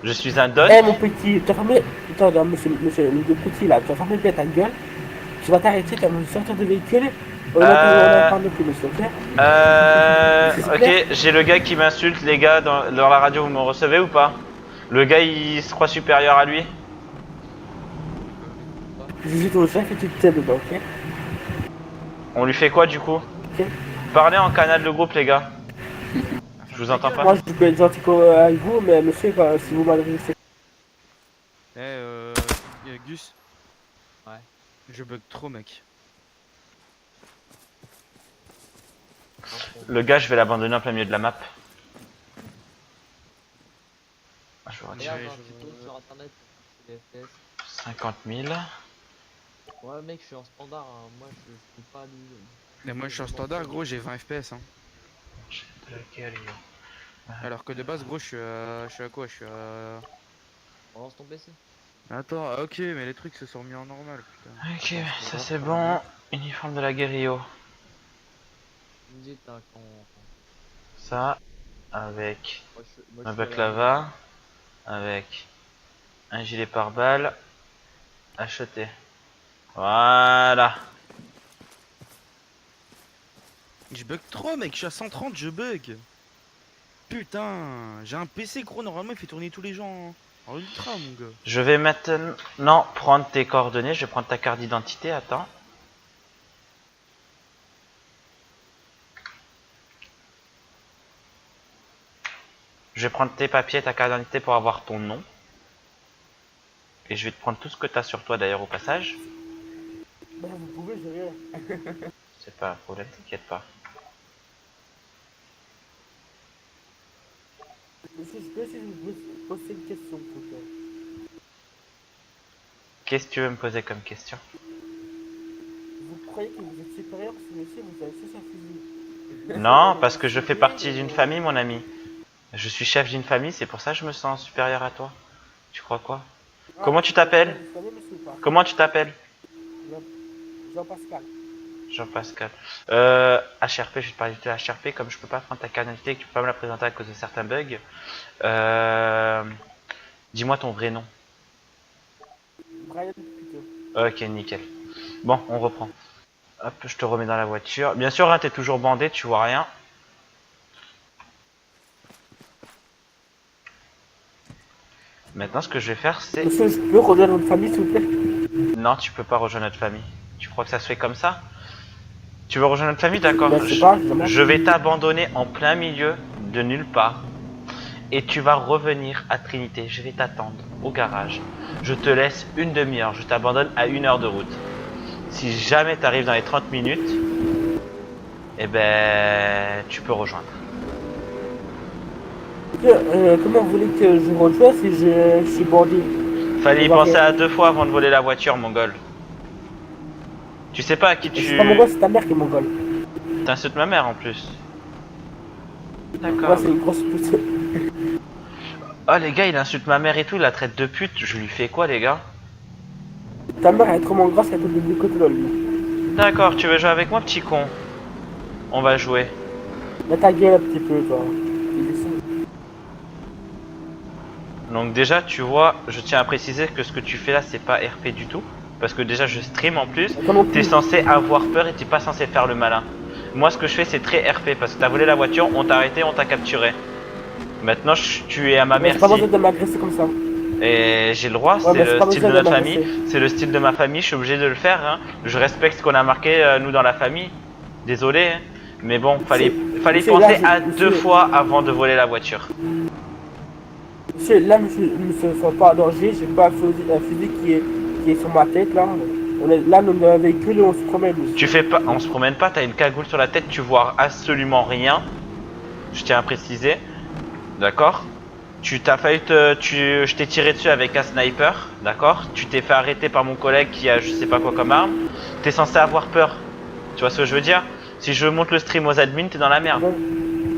Je suis un don. Eh mon petit, tu as fermé... Attends, non, monsieur, le petit là, tu as fermé bien ta gueule. Tu vas t'arrêter, tu vas me sortir de véhicule. On en parle plus, monsieur, ok? Ok, j'ai le gars qui m'insulte, les gars, dans la radio, vous me recevez ou pas? Le gars, il se croit supérieur à lui. Je suis ton chef et tu te sais dedans, ok? On lui fait quoi du coup? Ok. Parlez en canal de groupe, les gars. Je vous entends pas. Moi je peux être gentil avec vous, mais monsieur, si vous m'adressez... Gus. Ouais. Je bug trop, mec. Le gars, je vais l'abandonner en plein milieu de la map. Ah, je Regarde un petit peu sur internet, les FPS. 50 000. Ouais, mec, je suis en standard, hein. Moi je peux pas lui. Mais moi je suis en standard, gros, j'ai 20 FPS. Hein. Alors que de base, gros, je suis à quoi? Je suis à. On lance ton PC. Attends, ok, mais les trucs se sont mis en normal, putain. Ok, ça c'est bon. Uniforme de la guérilla. Tu me dis, t'as quand. Ça, avec Moi, un baklava. avec un gilet pare-balles. Acheter. Voilà. Je bug trop, mec. Je suis à 130, je bug. Putain, j'ai un PC gros. Normalement, il fait tourner tous les gens en ultra, mon gars. Je vais maintenant prendre tes coordonnées. Je vais prendre ta carte d'identité. Attends. Je vais prendre tes papiers, ta carte d'identité pour avoir ton nom. Et je vais te prendre tout ce que tu as sur toi d'ailleurs au passage. Bah, vous pouvez, j'ai rien. C'est pas un problème, t'inquiète pas. Monsieur, je peux essayer de vous poser une question, s'il vous plaît. Qu'est-ce que tu veux me poser comme question? Vous croyez que vous êtes supérieur si monsieur vous avez cherché un fusil? Non, parce que je fais partie d'une famille, mon ami. Je suis chef d'une famille, c'est pour ça que je me sens supérieur à toi. Tu crois quoi? Comment tu t'appelles? Comment tu t'appelles? Jean-Pascal. Jean-Pascal. HRP, je vais te parler de HRP, comme je peux pas prendre ta carte d'identité et que tu peux pas me la présenter à cause de certains bugs. Dis-moi ton vrai nom. Brian plutôt. Ok, nickel. Bon, on reprend. Hop, je te remets dans la voiture. Bien sûr, hein, t'es toujours bandé, tu vois rien. Maintenant, ce que je vais faire, c'est... Monsieur, je peux rejoindre votre famille, s'il vous plaît? Non, tu peux pas rejoindre notre famille. Tu crois que ça se fait comme ça? Tu veux rejoindre notre famille? D'accord. Bah, je sais pas, je Je vais t'abandonner en plein milieu de nulle part. Et tu vas revenir à Trinité. Je vais t'attendre au garage. Je te laisse une demi-heure. Je t'abandonne à 1 heure de route. Si jamais tu arrives dans les 30 minutes, eh ben, tu peux rejoindre. Comment vous voulez que je rejoigne si je suis bandit? Fallait y penser à 2 fois avant de voler la voiture, mongol. Tu sais pas à qui tu... C'est pas mon gosse, c'est ta mère qui est mongole. T'insultes ma mère en plus. Ouais, D'accord. c'est une grosse pute. Oh les gars, il insulte ma mère et tout, il la traite de pute. Je lui fais quoi les gars? Ta mère elle est trop grosse, elle te donne du côté lol. D'accord, tu veux jouer avec moi petit con? On va jouer. Mets ta gueule un petit peu, toi. Donc déjà, tu vois, je tiens à préciser que ce que tu fais là, c'est pas RP du tout. Parce que déjà, je stream en plus. T'es censé avoir peur et t'es pas censé faire le malin. Moi, ce que je fais, c'est très RP. Parce que t'as volé la voiture, on t'a arrêté, on t'a capturé. Maintenant, tu es à ma Mais merci. c'est pas besoin de m'agresser comme ça. Et j'ai le droit, Ouais, c'est mais c'est le pas style de besoin de notre famille. m'agresser. C'est le style de ma famille, je suis obligé de le faire. Hein. Je respecte ce qu'on a marqué, nous, dans la famille. Désolé, hein. Mais bon, fallait Monsieur, penser là, à monsieur- 2 fois avant de voler la voiture. Monsieur, là, monsieur, ne se sent pas en danger, j'ai pas un fusil qui est sur ma tête, là. On est là, dans un véhicule et on se promène. Monsieur. Tu fais pas, on se promène pas, t'as une cagoule sur la tête, tu vois absolument rien. Je tiens à préciser. D'accord? Tu t'as failli je t'ai tiré dessus avec un sniper, d'accord? Tu t'es fait arrêter par mon collègue qui a je sais pas quoi comme arme. T'es censé avoir peur. Tu vois ce que je veux dire? Si je monte le stream aux admins, t'es dans la merde. Ouais.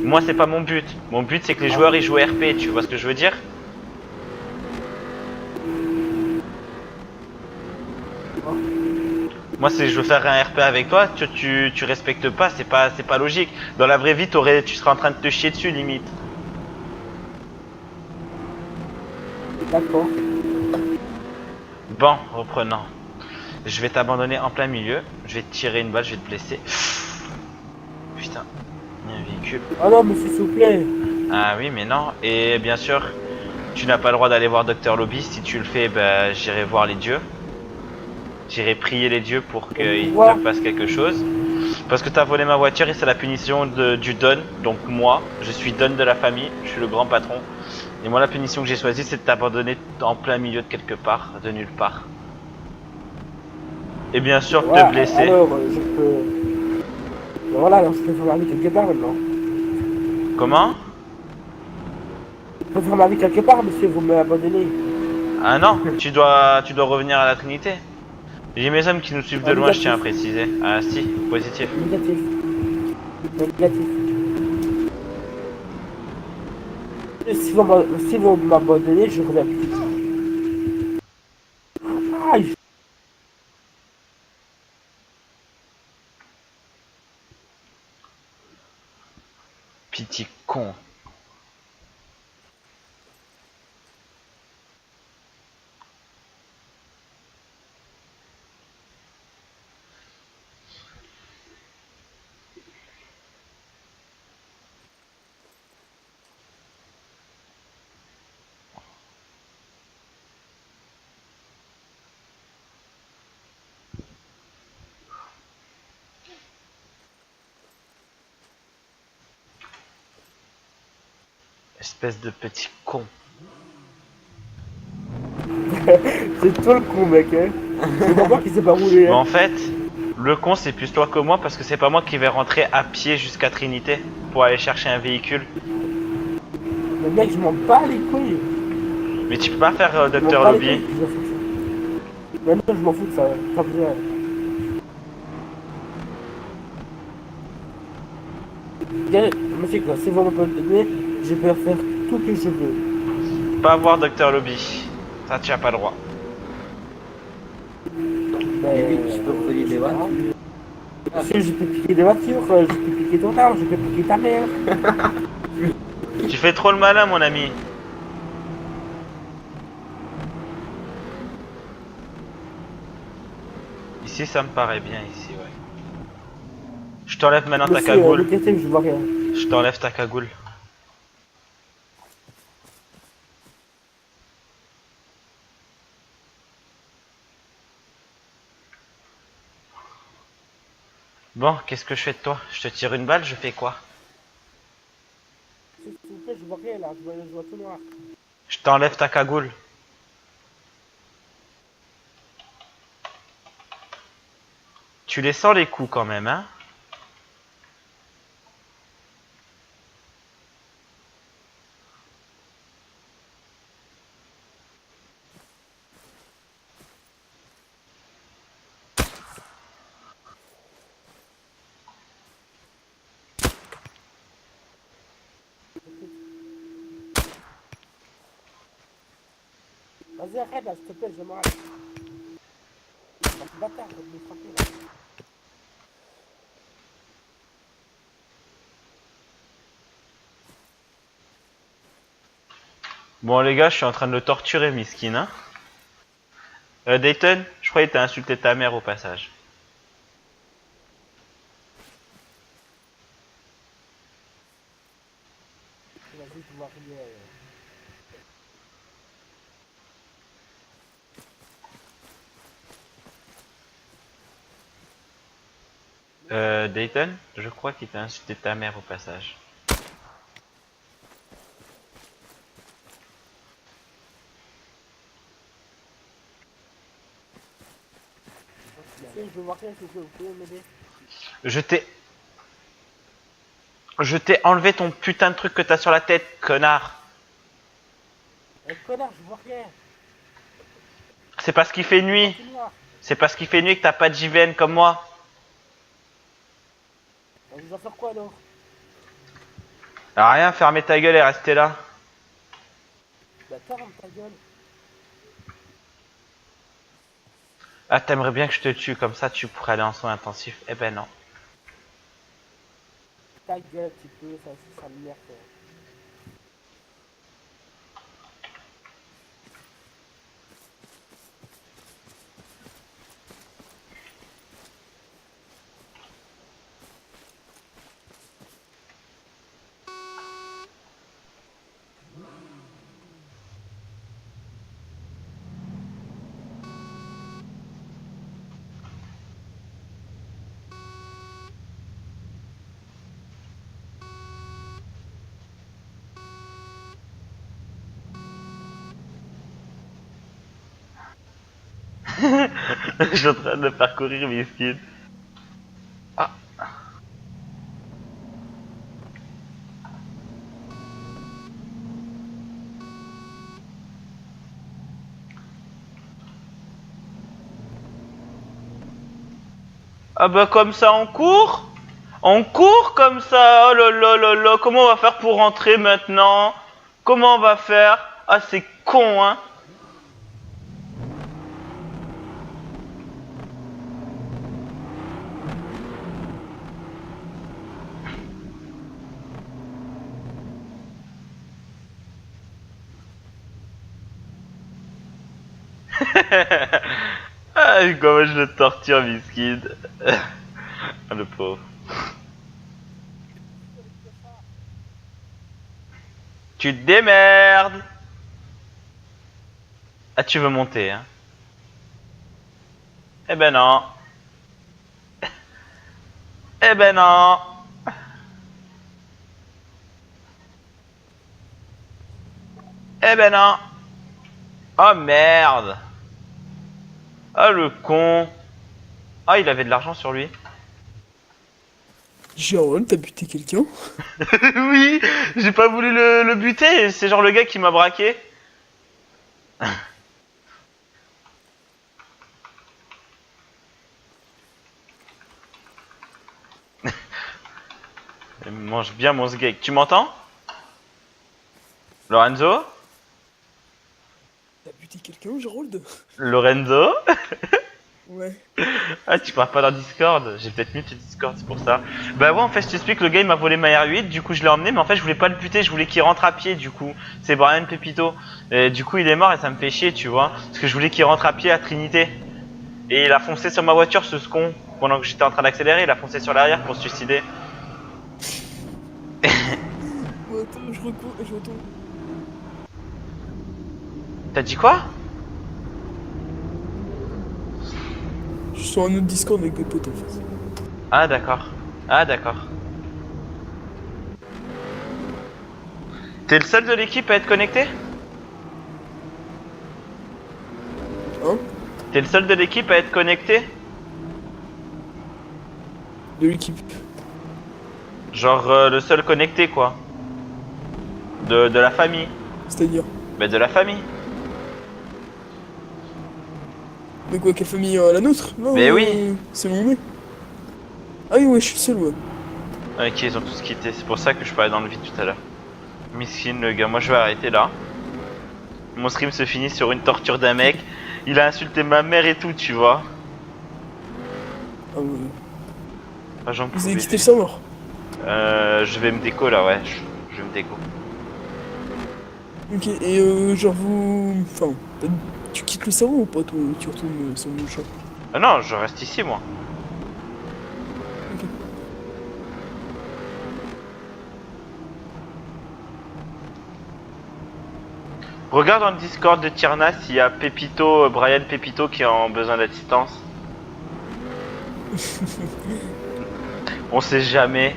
Moi, c'est pas mon but. Mon but, c'est que les joueurs ils jouent RP. Tu vois ce que je veux dire? Moi, si je veux faire un RP avec toi, tu respectes pas, c'est pas logique. Dans la vraie vie, tu seras en train de te chier dessus, limite. D'accord. Bon, reprenons. Je vais t'abandonner en plein milieu. Je vais te tirer une balle, je vais te blesser. Putain, il y a un véhicule. Oh non, monsieur, s'il vous plaît. Ah oui, mais non. Et bien sûr, tu n'as pas le droit d'aller voir Dr Lobby. Si tu le fais, bah, j'irai voir les dieux. J'irai prier les dieux pour qu'ils te fassent quelque chose. Parce que tu as volé ma voiture et c'est la punition du Don. Donc moi, je suis Don de la famille. Je suis le grand patron. Et moi, la punition que j'ai choisie, c'est de t'abandonner en plein milieu de quelque part, de nulle part. Et bien sûr, Voilà, te blesser. alors, je peux... Voilà, alors je peux faire ma vie quelque part maintenant. Comment? Je peux faire ma vie quelque part, monsieur, vous m'abandonnez. Ah non, tu dois revenir à la Trinité. J'ai mes hommes qui nous suivent de loin, je tiens à préciser. Ah si, positif. Négatif. Négatif. Et si vous m'abandonnez, je reviens plus vite. Aïe. Petit con. Espèce de petit con. C'est toi le con, mec, hein. C'est pas moi qui sais pas rouler, Bon, hein. en fait, le con c'est plus toi que moi parce que c'est pas moi qui vais rentrer à pied jusqu'à Trinité pour aller chercher un véhicule. Mais mec, je m'en bats les couilles. Mais tu peux pas faire Je m'en Dr bats les Lobby. couilles, je m'en fous de ça. Mais non, je m'en fous de ça. Pas besoin. Bien, monsieur, quoi, si vous me donner, je peux faire tout ce que je veux. Pas avoir Dr Lobby. Ça tu as pas le droit. Mais oui, je peux voler des voitures. Monsieur, je peux piquer des voitures, je peux piquer ton arbre, je peux piquer ta mère. Tu fais trop le malin mon ami. Ici ça me paraît bien ici ouais. Je t'enlève maintenant ta Monsieur, cagoule. le je vois rien. Je t'enlève ta cagoule. Bon, qu'est-ce que je fais de toi? Je te tire une balle, je fais quoi? S'il vous plaît, je vois rien là, je vois tout noir. Je t'enlève ta cagoule. Tu les sens les coups quand même, hein? Vas-y, arrête là, s'il te plaît, je m'arrête. Bâtard, je vais me frapper là. Bon les gars, je suis en train de le torturer, miskin, hein? Dayton, je croyais que t'as insulté ta mère au passage. Vas-y, tu vois rien. Dayton, je crois qu'il t'a insulté ta mère au passage. Je vois rien, s'il vous pouvez m'aider. Je t'ai enlevé ton putain de truc que t'as sur la tête, connard. Connard, je vois rien. C'est parce qu'il fait nuit. C'est parce qu'il fait nuit que t'as pas de JVN comme moi. On va faire quoi alors? Ah, rien, fermez ta gueule et restez là. Bah ferme ta gueule. Ah, t'aimerais bien que je te tue, comme ça tu pourrais aller en soins intensifs. Eh ben non. Ta gueule, tu peux, ça m'énerve. Je suis en train de parcourir mes skins. Ah. Ah bah comme ça on court? On court comme ça? Oh là là là là, comment on va faire pour rentrer maintenant? Comment on va faire? Ah c'est con hein. Ah, comment je le torture, miskin. Ah, le pauvre. Tu te démerdes. Ah, tu veux monter, hein? Eh ben non. Eh ben non. Eh ben non. Oh merde. Ah le con. Ah il avait de l'argent sur lui. Jérôme, t'as buté quelqu'un? Oui, j'ai pas voulu le buter, c'est genre le gars qui m'a braqué. Il mange bien mon sgeg. Tu m'entends? Lorenzo? T'as buté quelqu'un, Jérôme? Lorenzo? Ouais. Ah tu parles pas dans Discord? J'ai peut-être muté Discord, c'est pour ça. Bah ouais en fait je t'explique, le gars il m'a volé ma R8, du coup je l'ai emmené, mais en fait je voulais pas le buter, je voulais qu'il rentre à pied du coup. C'est Brian Pepito. Et du coup il est mort et ça me fait chier tu vois. Parce que je voulais qu'il rentre à pied à Trinité. Et il a foncé sur ma voiture ce con. Pendant que j'étais en train d'accélérer, il a foncé sur l'arrière pour se suicider. Oh, attends, je retourne. T'as dit quoi? Je suis sur un autre Discord avec des potes en face. Ah d'accord. Ah d'accord. T'es le seul de l'équipe à être connecté? Hein? T'es le seul de l'équipe à être connecté? De l'équipe. Genre le seul connecté quoi. De la famille. C'est-à-dire? Bah de la famille. De quoi, quelle famille? La nôtre? Non, Mais oui. C'est mon mec. Ah oui, ouais, je suis seul, ouais. Ok, ils ont tous quitté, c'est pour ça que je parlais dans le vide tout à l'heure. Miskin le gars, moi je vais arrêter là. Mon stream se finit sur une torture d'un mec. Il a insulté ma mère et tout, tu vois. Ah ouais. Ah, j'en Vous avez pouvais quitté le plus. serveur? Je vais me déco là, ouais. Je vais me déco. Ok, et genre vous... Enfin, tu quittes le serveur ou pas, toi? Tu retournes sur le chat? Ah non, je reste ici moi. Ok. Regarde dans le Discord de Tierna s'il y a Pepito, Brian Pepito qui est en besoin d'assistance. On sait jamais.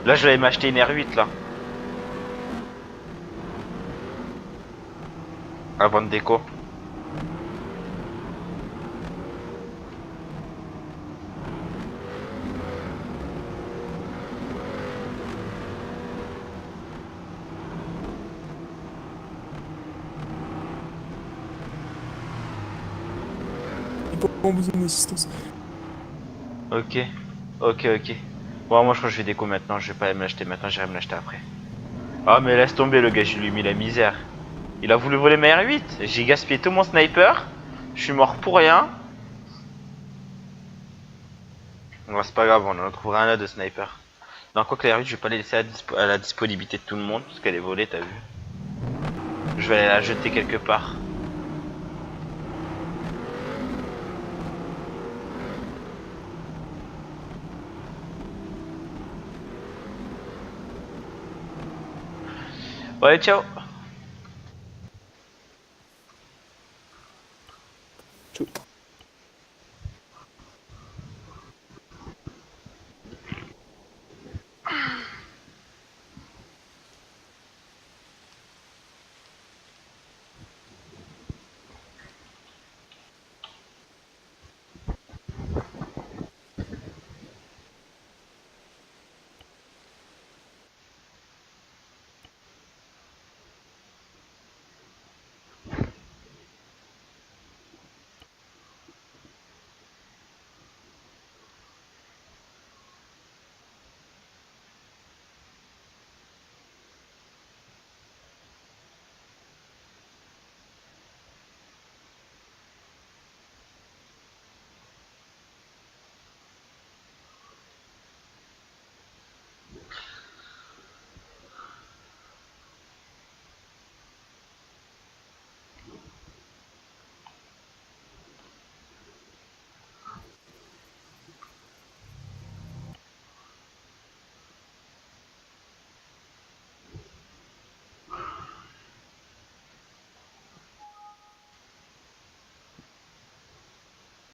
Là je vais m'acheter une R8 là. Avant de déco. Et pas besoin d'assistance. Ok. Ok. Bon moi je crois que je vais déco maintenant, je vais pas me l'acheter maintenant, j'irai me l'acheter après. Ah mais laisse tomber le gars, je lui ai mis la misère. Il a voulu voler ma R8, j'ai gaspillé tout mon sniper, je suis mort pour rien. Bon c'est pas grave, on en trouvera un là de sniper. Non quoi que la R8 je vais pas la laisser à la disponibilité de tout le monde, parce qu'elle est volée t'as vu. Je vais aller la jeter quelque part. Ouais ciao. Ciao.